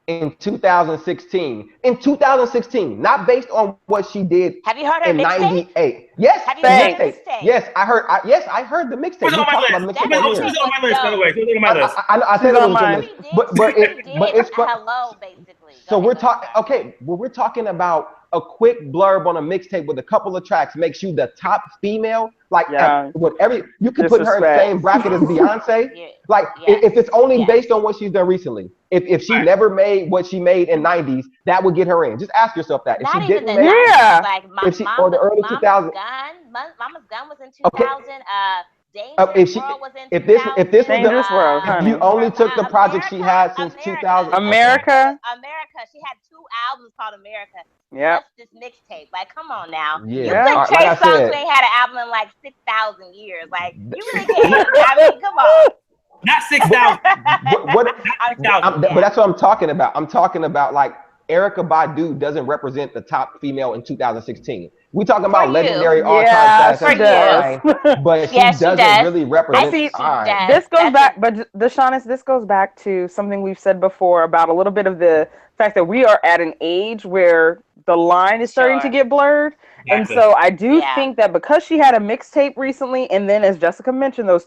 in 2016? In 2016, not based on what she did. Have you heard her in mixtape? '98? Yes. Have you heard her mixtape? Yes, I heard. I heard the mixtape. Who's on my list? Who's on my list? By the way, who's on my list? I said it was on my list, but it's hello, basically. So we're talking. Okay, well, we're talking about a quick blurb on a mixtape with a couple of tracks makes you the top female. Like you can put her in the same bracket as Beyonce. If it's only based on what she's done recently. If she never made what she made in '90s, that would get her in. Just ask yourself that. If Not she even didn't the make, 90s, like or the early 2000s. Mama's Gun was in 2000. If this Dangerous World, if you only took the project she had since 2000. America. She had 2 albums called America. Yeah. This mixtape, like, come on now. Yeah. You think Trey Songz ain't had an album in like 6,000 years? Like, you really can't. I mean, come on. Not 6,000. But that's what I'm talking about. I'm talking about like Erykah Badu doesn't represent the top female in 2016. We talking about legendary all-time status, but she doesn't really represent. This goes back, but Deshaun, this goes back to something we've said before about a little bit of the fact that we are at an age where the line is starting to get blurred. Exactly. And so I do think that because she had a mixtape recently, and then as Jessica mentioned, those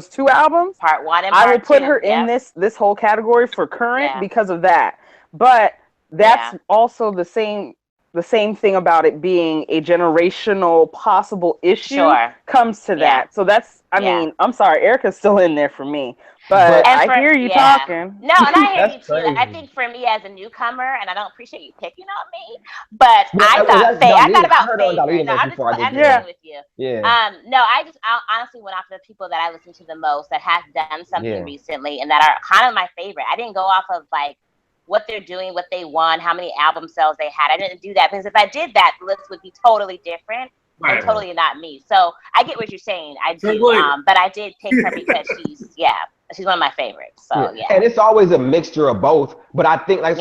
2 albums, part 1 and part 2, I would put her in this whole category for current because of that. But that's also the same the same thing about it being a generational possible issue comes to that. So that's, I mean, I'm sorry, Erica's still in there for me. But I hear you talking. No, and I hear you too. Crazy. I think for me as a newcomer, and I don't appreciate you picking on me, but I thought about favorites. No, I'm just agreeing with you. Yeah. No, I honestly went after the people that I listen to the most that have done something recently and that are kind of my favorite. I didn't go off of like what they're doing, what they won, how many album sales they had. I didn't do that because if I did that, the list would be totally different. And totally not me. So I get what you're saying. I do, but I did pick her because she's one of my favorites. So yeah. And it's always a mixture of both. But I think like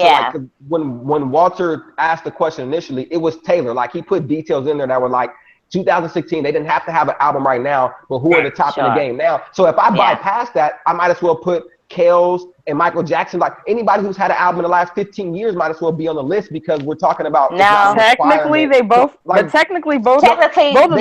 when Walter asked the question initially, it was Taylor. Like he put details in there that were like 2016. They didn't have to have an album right now, but who are the top in the game now? So if I bypass that, I might as well put Kales and Michael Jackson. Like anybody who's had an album in the last 15 years might as well be on the list because we're talking about. No, technically they both. But technically both. Both of them. A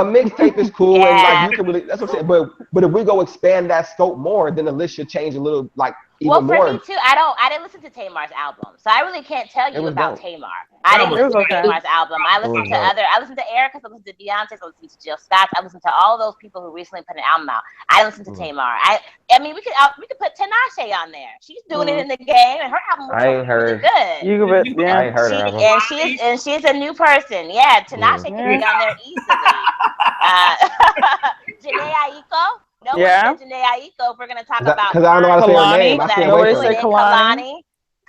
mixtape is cool and like you can really. That's what I'm saying. But if we go expand that scope more, then the list should change a little. Like even more. For me too, I didn't listen to Tamar's album, so I really can't tell you about Tamar. I didn't listen to Tamar's album. I listened I listened to Erica's, I listened to Beyonce's, I listened to Jill Scott's, I listened to all those people who recently put an album out. I listened to Tamar. I mean, we could put Tinashe on there. She's doing it in the game, and her album was really good. I ain't heard her. And she's a new person. Yeah, Tinashe can be on there easily. Janae Aiko. No one said Janae Aiko. If we're gonna talk about because I don't know how to say her name. I can't wait for it.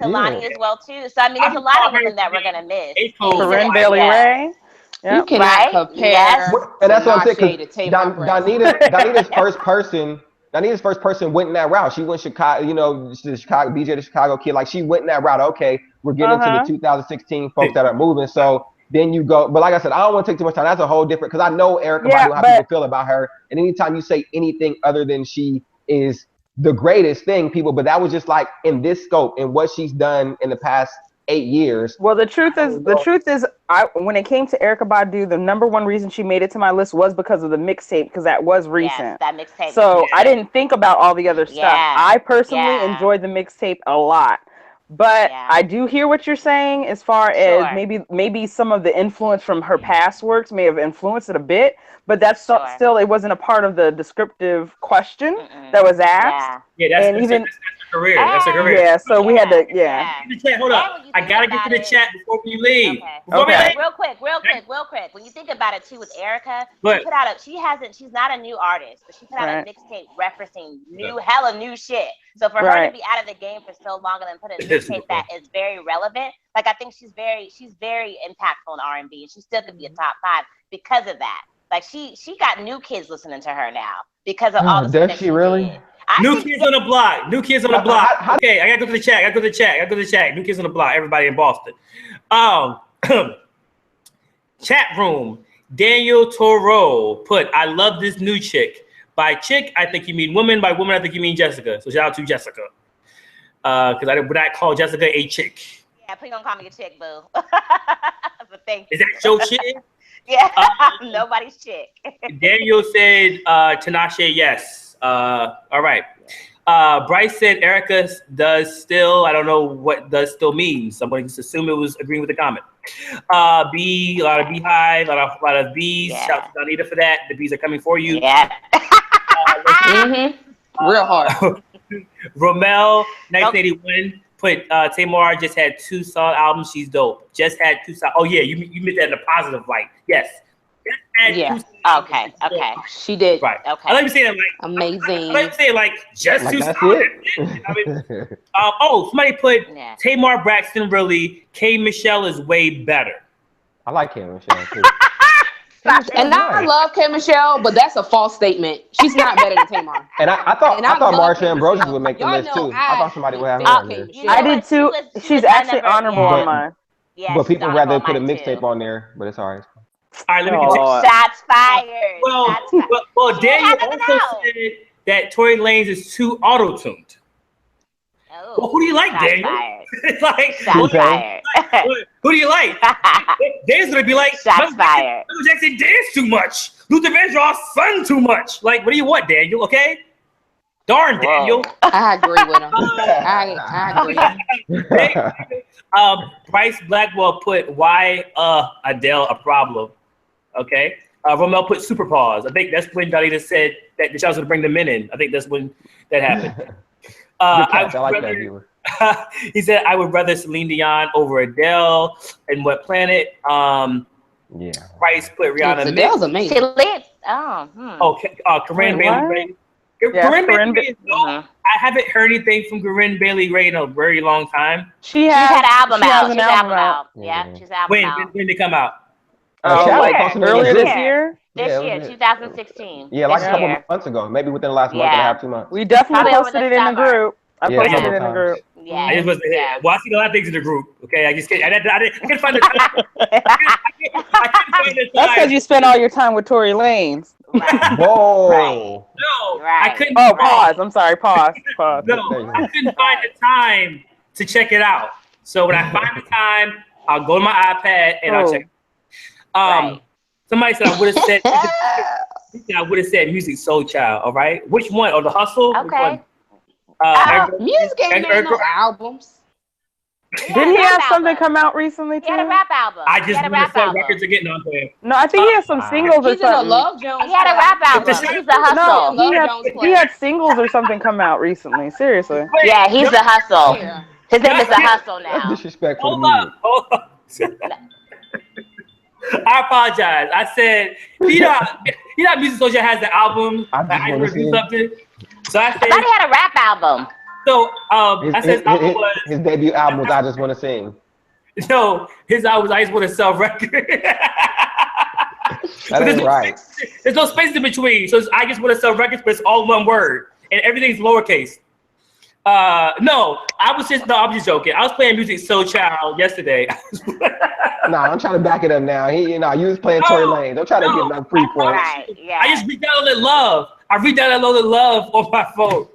Kalani as well too. So I mean, there's a lot of women that we're gonna miss. Corinne Bailey Ray. You cannot compare. And that's what I'm saying. Donita's first person went in that route. She went Chicago, the Chicago BJ, the Chicago kid. Like she went in that route. Okay, we're getting to the 2016 folks that are moving. So then you go, but like I said, I don't want to take too much time. That's a whole different, because I know Erica how people feel about her. And anytime you say anything other than she is the greatest thing, but that was just like in this scope and what she's done in the past 8 years. Well, the truth is, when it came to Erykah Badu, the number one reason she made it to my list was because of the mixtape, because that was recent. Yes, that mixtape. So I didn't think about all the other stuff. I personally enjoyed the mixtape a lot. But I do hear what you're saying as far as maybe some of the influence from her past works may have influenced it a bit, but that's still it wasn't a part of the descriptive question that was asked. Yeah, that's her career. That's her career. Yeah, so we had to Hold up. I gotta get to the chat before we leave. Real quick. When you think about it too with Erica, she's not a new artist, but she put out a mixtape referencing hella new shit. So for her to be out of the game for so long and then put a mixtape that is very relevant, like I think she's very impactful in R&B, and she still could be a top 5 because of that. Like she got new kids listening to her now because of all the stuff that she really did. New kids on the block. Okay, I gotta go to the chat. New kids on the block. Everybody in Boston. Chat room. Daniel Toro put, I love this new chick. By chick, I think you mean woman. By woman, I think you mean Jessica. So shout out to Jessica. Because I would not call Jessica a chick. Yeah, please don't call me a chick, boo. But thank you. Is that your chick? Yeah, nobody's chick. Daniel said, Tinashe, yes. All right. Bryce said Erica does still. I don't know what does still means. I'm going to just assume it was agreeing with the comment. A lot of beehive, a lot of bees. Yeah. Shout out to Donita for that. The bees are coming for you. Yeah. Real hard. Romel 1981 put Tamar just had 2 solid albums. She's dope. Just had 2 solid. Oh yeah, you meant that in a positive light. Yes. Yeah. Okay. She did. Right. Okay. I let me say that amazing. I let me say like just like 2 solid. I mean, somebody put Tamar Braxton really. K Michelle is way better. I like K Michelle too. And I love K Michelle, but that's a false statement. She's not better than Tamar. And I thought Marsha Ambrosius would make the list too. I thought somebody would have her on there. I did too. She's actually honorable on mine. Yeah, but people rather put a mixtape on there, but it's alright. All right, let me continue. Shots fired. Well, Daniel also said that Tory Lanez is too auto-tuned. Oh, well, who do you like, Daniel? It's like, shots fired. Who do you like? Daniel's gonna be like, shots fired. Michael Jackson danced too much. Luther Vandross sung too much. Like, what do you want, Daniel? Okay. Darn, Daniel. I agree with him. I agree. Bryce Blackwell put why Adele a problem. Okay. Romel put super pause. I think that's when Dalita said that the show was going to bring the men in. I think that's when that happened. I like that viewer. He said, I would rather Celine Dion over Adele. And What Planet? Yeah. Bryce put Rihanna. Adele's amazing. Corinne Bailey. Corinne Bailey. I haven't heard anything from Corinne Bailey Ray in a very long time. She's had an album out. Yeah, she's album out. When did it come out? Earlier this year? This year, 2016. Yeah, like a couple months ago. Maybe within the last month and a half, 2 months. We definitely posted it in the group. I posted it in the group. Yeah. I just wasn't here. Well, I seen a lot of things in the group. Okay, I couldn't find the time. That's because you spent all your time with Tory Lanez. Right. Whoa. Right. No, right. I couldn't. Oh, pause. I'm sorry. Pause. No, I couldn't find the time to check it out. So when I find the time, I'll go to my iPad and I'll check it. Somebody said I would have said. I would have said Music Soul Child. All right, which one? Or The Hustle? Okay. Music ain't made no albums. Didn't he have something come out recently too? He had a rap album. I just want to say records are getting on there. No, I think he has some singles or something. He had a rap album. He's the Hustle. No, he had singles or something come out recently. Seriously. Yeah, he's the Hustle. His name is the Hustle now. That's disrespectful. Hold up. I apologize. I said, you know, Music Social has the album. I want to do something. So I said, I thought he had a rap album. So I said his debut album was I Just Want to Sing. No, his album was I Just Want to Sell Record. That ain't right. There's no space in between. So it's I Just Want to Sell Records, but it's all one word. And everything's lowercase. No, I'm just joking. I was playing Music Soul Child yesterday. I'm trying to back it up now. You was playing Tory Lanez. Don't try to get enough free points. Right, yeah. I just re-downloaded Love. I re-downloaded Love on my phone.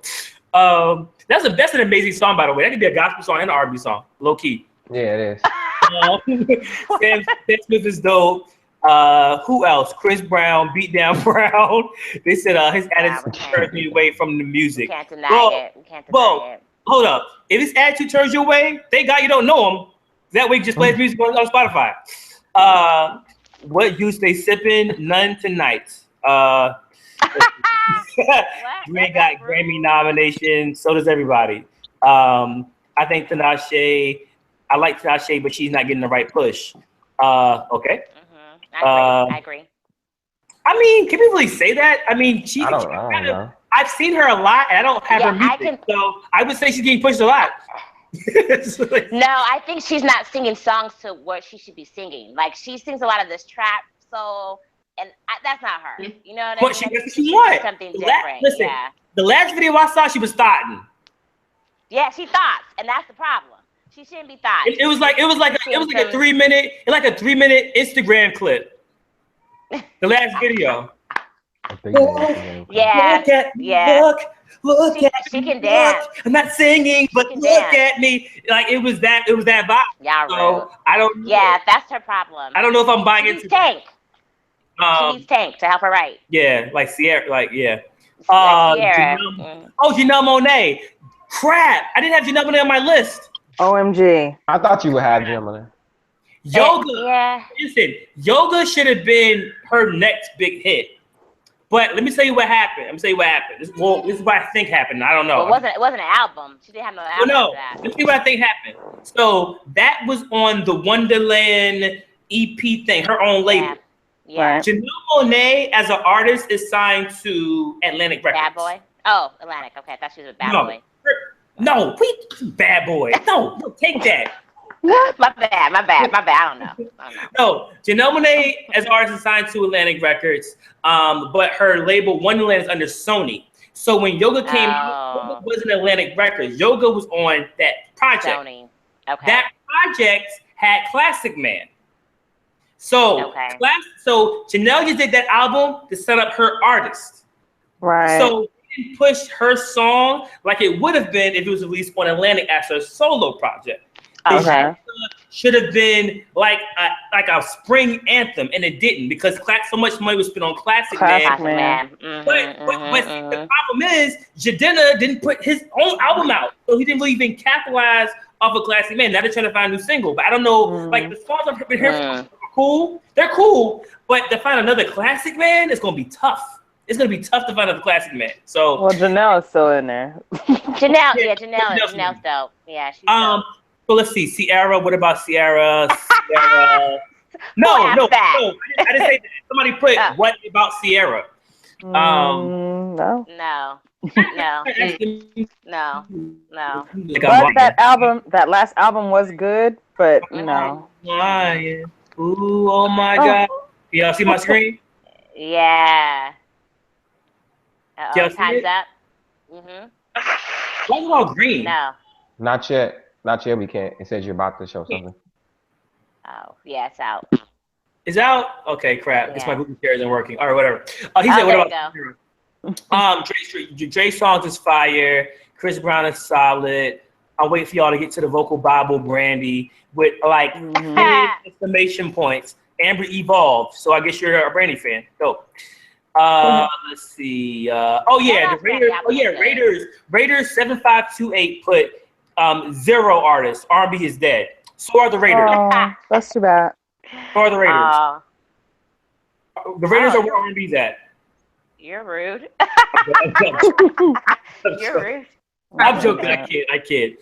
That's an amazing song, by the way. That could be a gospel song and an R&B song, low key. Yeah, it is. Sam Smith is dope. Who else? Chris Brown, Beat Down Brown. They said his attitude turns me away from the music. You can't deny it. Hold up. If his attitude turns you away, thank God you don't know him. That way, just play his music on Spotify. What juice they sipping? None tonight. Dre got Grammy nomination. So does everybody. I think Tinashe. I like Tinashe, but she's not getting the right push. Okay. I agree. I mean, can we really say that? I mean, I don't know. I've seen her a lot, and I don't have her music, so I would say she's getting pushed a lot. No, I think she's not singing songs to what she should be singing. Like, she sings a lot of this trap soul, and that's not her. You know what I mean? She what? Something different. Listen, the last video I saw, she was thotting. Yeah, she thoughts, and that's the problem. She shouldn't be thought. It was like a 3 minute, Instagram clip. The last video. Look at she can dance. I'm not singing, but look at me. Like it was that vibe. Yeah, so I don't know. Yeah, that's her problem. I don't know if I'm buying into Tank. She needs Tank to help her write. Yeah, like Sierra, Sierra. Janelle Monáe. Crap. I didn't have Janelle Monáe on my list. OMG. I thought you would have Gemini. Yoga. Listen, Yoga should have been her next big hit. But let me tell you what happened. This is what I think happened. I don't know. Well, it wasn't an album. She didn't have no album. No. Let's see what I think happened. So that was on the Wonderland EP thing, her own label. Yeah. Janelle Monáe as an artist is signed to Atlantic Records. Bad Boy? Oh, Atlantic. Okay, I thought she was a Bad Boy. No, Bad Boy. No, take that. My bad. I don't know. No, Janelle Monáe as artist is signed to Atlantic Records, but her label Wonderland is under Sony. So when Yoga came out, Yoga wasn't Atlantic Records. Yoga was on that project. Sony. Okay. That project had Classic Man. So Janelle just did that album to set up her artist. Right. So they didn't push her song like it would have been if it was released on Atlantic as her solo project. Okay. Should have been like like a spring anthem, and it didn't because so much money was spent on Classic Man. But the problem is, Jadena didn't put his own album out, so he didn't really even capitalize off of Classic Man. Now they're trying to find a new single, but I don't know. Like the songs I've been hearing are cool. They're cool, but to find another Classic Man, it's gonna be tough. It's gonna be tough to find another Classic Man. So Janelle is still in there. Janelle's dope. Yeah, she's dope. So let's see, Ciara. What about Ciara? No, I didn't say that. Somebody put what about Ciara? No. But that last album was good, but no. Ooh, oh my God! Y'all see my screen? Yeah. Time's up. Why is it all green? No. Not yet. Not yet. We can't. It says you're about to show something. Oh, yeah, it's out. It's out? Okay, crap. It's my Google Share isn't working. All right, whatever. He said, what about Trey Songz is fire. Chris Brown is solid. I'll wait for y'all to get to the Vocal Bible Brandy with like exclamation points. Amber evolved. So I guess you're a Brandy fan. Dope. Let's see. Raiders 7528 put 0 artists. R&B is dead. So are the Raiders. Oh, that's too bad. So are the Raiders. The Raiders are where R&B's at. You're rude. You're rude. I'm joking. I kid.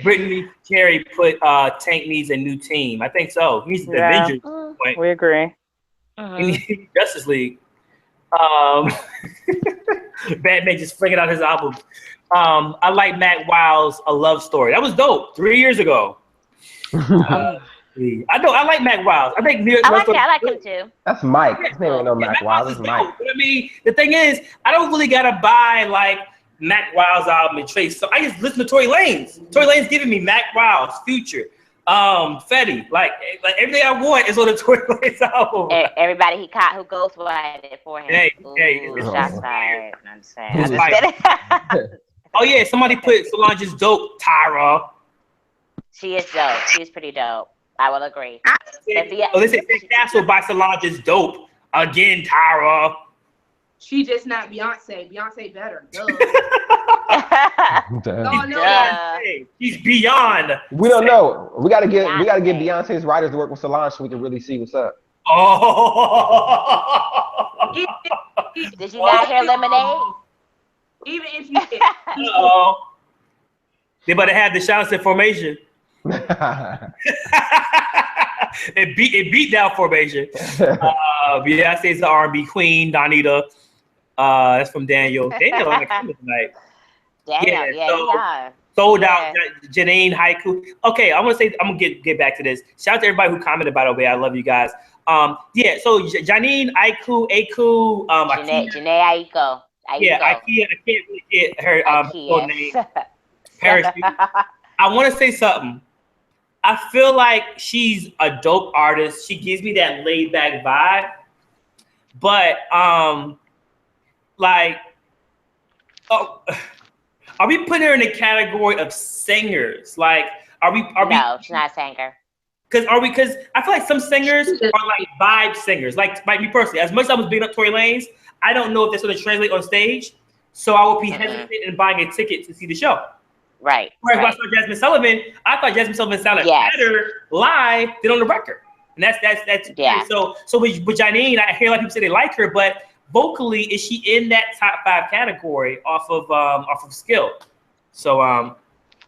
Brittany Carey put Tank needs a new team. I think so. He needs the Avengers. We agree. He needs Justice League. Batman just flinging out his album. I like Mac Wild's A Love Story. That was dope 3 years ago. I like Mac Wild. I think I like him too. That's Mike. His name ain't no Mac Wild. It's Mike. But I mean, the thing is, I don't really gotta buy like Mac Wild's album and Trey. So I just listen to Tory Lanez. Tory Lanez giving me Mac Wild's Future, Fetty. Like everything I want is on the Tory Lanez album. Everybody he caught who ghostwrited it for him. Hey, shots fired. I'm saying. Oh yeah, somebody put Solange's dope, Tyra. She is dope. She's pretty dope. I will agree. They say Castle by Solange is dope. Again, Tyra. She just not Beyonce. Beyonce better. Duh. She's beyond. We don't know. We gotta get Beyonce's writers to work with Solange so we can really see what's up. Oh. Did you not hear Lemonade? Even if you did. They better have the Shawnee formation. It beat down formation. Beyonce's the R&B queen. Donita. That's from Daniel. Daniel on the camera tonight. Sold out. Janine Haiku. Okay, I'm gonna get back to this. Shout out to everybody who commented, by the way. I love you guys. So Janine Aiku. Janae Aiko. Yeah, I can't really get her full name. Paris. I want to say something. I feel like she's a dope artist. She gives me that laid back vibe. But are we putting her in the category of singers? Like, are we? No, she's not a singer. Because I feel like some singers are like vibe singers. Like me personally, as much as I was beating up Tory Lanez, I don't know if that's going to translate on stage. So I will be hesitant in buying a ticket to see the show. Right. Whereas when I saw Jazmine Sullivan, I thought Jazmine Sullivan sounded better live than on the record. And that's yeah. So with Janine, I hear a lot of people say they like her, but vocally, is she in that top 5 category off of skill? So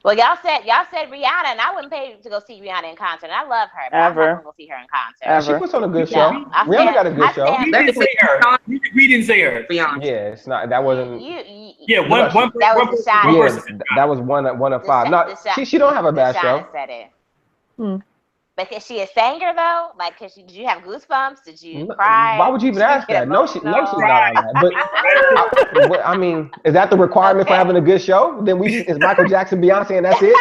well, y'all said Rihanna, and I wouldn't pay to go see Rihanna in concert. And I love her, but I'm not gonna go see her in concert. She puts on a good show. Rihanna got a good show. We didn't say her. We didn't say her. Yeah, it's not. That wasn't. One person. That was one of 5. No, she don't have a bad show. Said it. But is she a singer though? Like, did you have goosebumps? Did you cry? Why would you even ask that? No, she's not on that. But I mean, is that the requirement for having a good show? Then it's Michael Jackson, Beyonce, and that's it.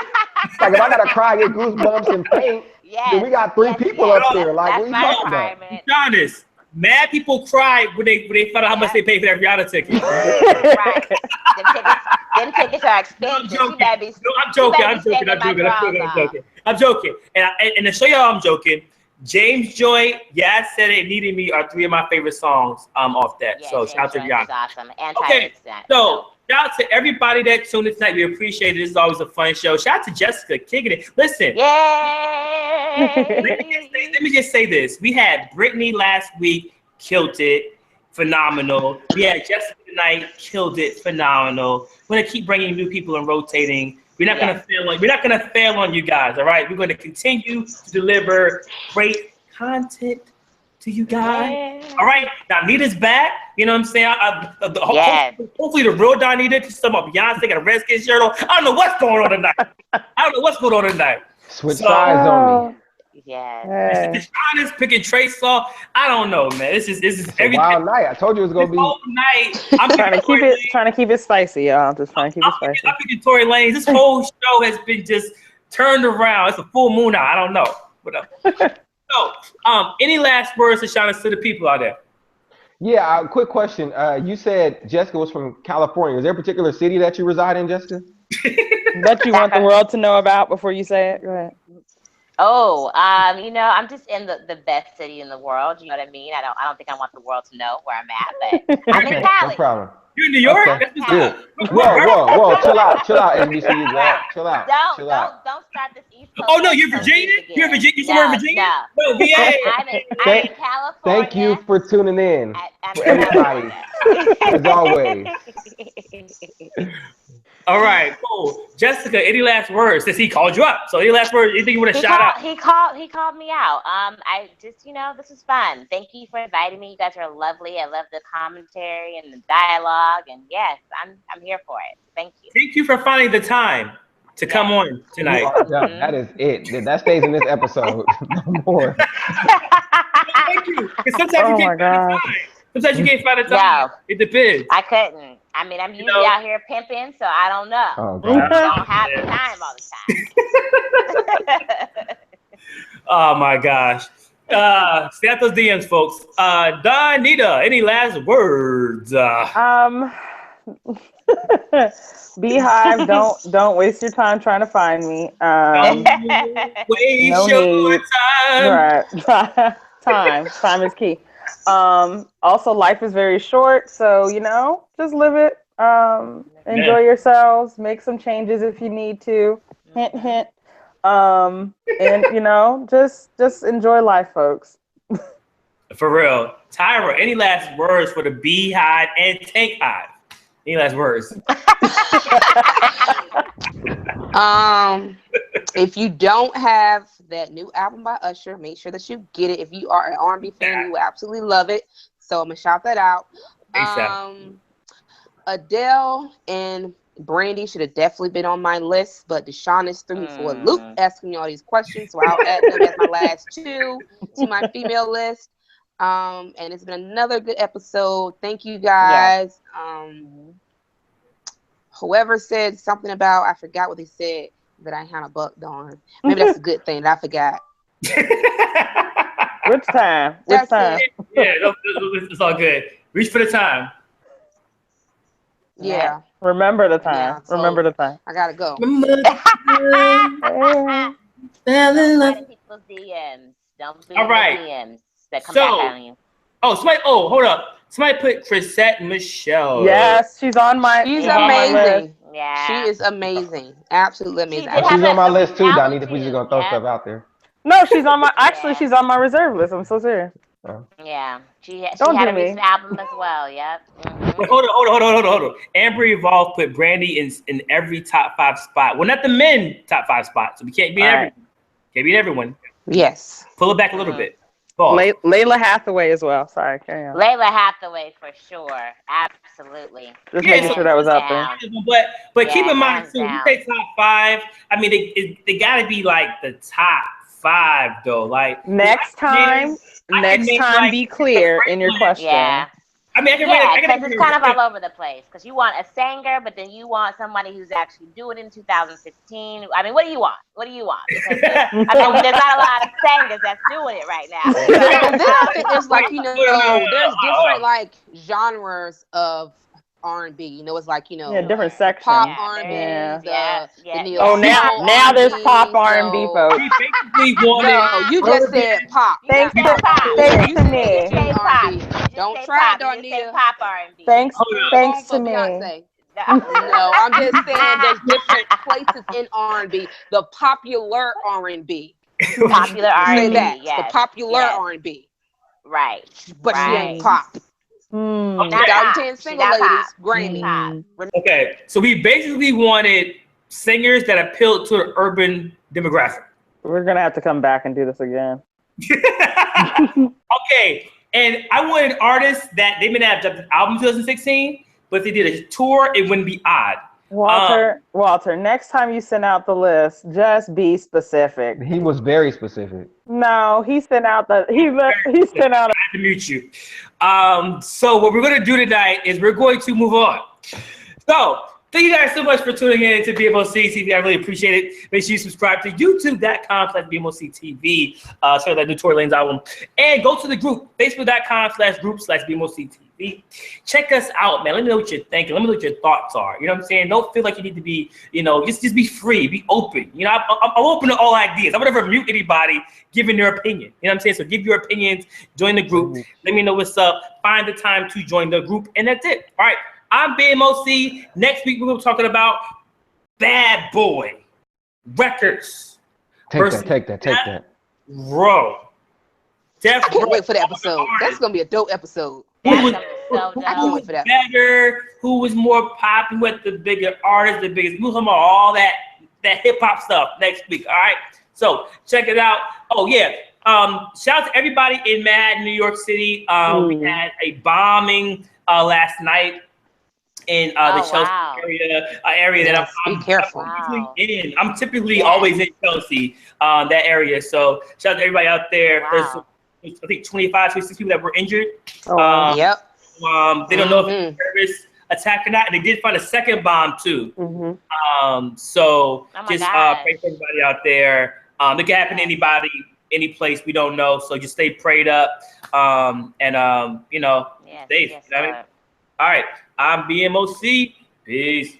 Like, if I gotta cry, get goosebumps, and paint, then we got 3 people up there. Like, what are you talking about? Be honest. Mad people cried when they found out how much they paid for that Rihanna ticket. Right. Them tickets are expensive. I'm joking. I'm joking. And to show y'all I'm joking, James Joy, Yeah, I Said It, Needed Me are 3 of my favorite songs off that. Yeah, so James shout out to Joy y'all. is awesome. Okay, so shout out to everybody that tuned in tonight. We appreciate it. This is always a fun show. Shout out to Jessica kicking it. Listen. Yay! Let me just say this. We had Brittany last week, killed it, phenomenal. We had Jessica tonight, killed it, phenomenal. We're gonna keep bringing new people and rotating. We're not gonna fail on. We're not gonna fail on you guys. All right. We're gonna continue to deliver great content to you guys. Yeah. All right. Donita's back. You know what I'm saying? Hopefully the real Donita can sum up Beyonce got a Redskins shirt on. I don't know what's going on tonight. Switch sides on me. Yeah. The Shine is picking Trey Songz. I don't know, man. This is everything. Wild night. I told you it was gonna be. Whole night. I'm trying to keep it spicy, y'all. Just trying to keep it spicy. I'm picking Tory Lanez. This whole show has been just turned around. It's a full moon out. I don't know. Whatever. So, any last words to shout us to the people out there? Yeah, quick question. You said Jessica was from California. Is there a particular city that you reside in, Jessica? That you want the world to know about before you say it? Go ahead. Oh, I'm just in the best city in the world. You know what I mean? I don't think I want the world to know where I'm at, but I'm in Cali. No problem. You're in New York? Okay. Whoa. Chill out, NBC, girl. Chill out. Don't start this East Coast. Oh, no, you're Virginia? You're Virginia? You somewhere in Virginia? No, VA. I'm in California. Thank you for tuning in. For everybody. As always. All right, cool. Jessica, any last words? Since he called you up. So any last words? Anything you want to shout out? He called me out. I just, this is fun. Thank you for inviting me. You guys are lovely. I love the commentary and the dialogue. And yes, I'm here for it. Thank you. Thank you for finding the time to come on tonight. That is it. That stays in this episode. No more. Thank you. Sometimes you can't find the time. Sometimes you can't find the time. No, it depends. I couldn't. I mean, I'm usually out here pimping, so I don't know. Oh, I don't have the time all the time. Oh my gosh. Stay out those DMs, folks. Donita, any last words? Beehive, don't waste your time trying to find me. Waste your time. Right. Time is key. Also, life is very short, so just live it. Enjoy yourselves. Make some changes if you need to. Hint, hint. And just enjoy life, folks. For real, Tyra. Any last words for the Beehive and Tank Hive? Any last words? If you don't have that new album by Usher, make sure that you get it. If you are an R&B fan, you will absolutely love it. So I'm gonna shout that out. Adele and Brandy should have definitely been on my list, but Deshaun is threw me for a loop asking me all these questions, so I'll add them as my last 2 to my female list. And it's been another good episode. Thank you guys. Whoever said something about, I forgot what they said, that I kind of bucked on. Maybe that's a good thing that I forgot. Which time? Yeah, it's all good. Reach for the time. Yeah. Remember the time. Yeah, so Remember the time. I gotta go. People's DMs. Don't be all right. DMs that come back on you. Hold up. Somebody put Chrisette Michelle. Yes, she's on my. She's amazing. Yeah, she is amazing. Absolutely amazing. She's on my list too, Donnie. If we're just gonna throw stuff out there. No, she's on my. Actually, she's on my reserve list. I'm so serious. Yeah, she had a recent album as well. Yep. Mm-hmm. Hold on. Amber Evolve put Brandy in every top 5 spot. Well, not the men top 5 spot, so we can't beat everyone. Can't beat everyone. Yes. Pull it back a little bit. Layla Hathaway as well. Sorry, carry on. Layla Hathaway for sure. Absolutely. Just making sure that was out there. But keep in mind too, you say top 5. I mean, they gotta be like the top 5 though. Like next time, be clear in your question. Yeah. I mean, because it's kind of all over the place. Because you want a singer, but then you want somebody who's actually doing it in 2016. I mean, what do you want? Because, there's not a lot of singers that's doing it right now. Then I think there's there's different genres of R&B. You know, it's like, different sections. Pop R&B, the Neil Oh, now there's pop R&B, folks. We basically wanted you just said pop. Thanks to me. Don't try it, Darnita. Pop R&B. Thanks to me. Beyonce. No, I'm just saying there's different places in R&B. The popular R&B. Popular R&B, yes. The popular R&B. Right. But she ain't pop. 2010 single ladies, Grammy. Okay, so we basically wanted singers that appealed to the urban demographic. We're gonna have to come back and do this again. Okay, and I wanted artists that they may not have dropped an album in 2016, but if they did a tour, it wouldn't be odd. Walter, next time you send out the list, just be specific. He was very specific. No, he sent out he sent out. I had to mute you. So what we're gonna do tonight is we're going to move on. So thank you guys so much for tuning in to BMOCTV. I really appreciate it. Make sure you subscribe to youtube.com/BMOCTV. Check out that new Tory Lanez album. And go to the group, facebook.com/group/BMOCTV. Check us out, man. Let me know what you're thinking. Let me know what your thoughts are. You know what I'm saying? Don't feel like you need to be, just be free, be open. I'm open to all ideas. I would never mute anybody giving their opinion. You know what I'm saying? So give your opinions, join the group. Let me know what's up. Find the time to join the group. And that's it. All right. I'm BMOC. Next week, we're going to be talking about Bad Boy Records. Take that. Row. I can't wait for the episode. That's going to be a dope episode. Who was better? Who was more poppy? With the bigger artists, the biggest? We'll talk about all that hip hop stuff next week. All right. So check it out. Oh yeah. Shout out to everybody in Manhattan, New York City. We had a bombing last night in the Chelsea area that I'm careful. I'm typically always in Chelsea, that area. So shout out to everybody out there. There's I think 25, 26 people that were injured. They don't know if it was a terrorist attack or not. And they did find a second bomb too. So just pray for everybody out there. It can happen to anybody, any place, we don't know. So just stay prayed up and safe. You know what I mean? All right. I'm BMOC. Peace.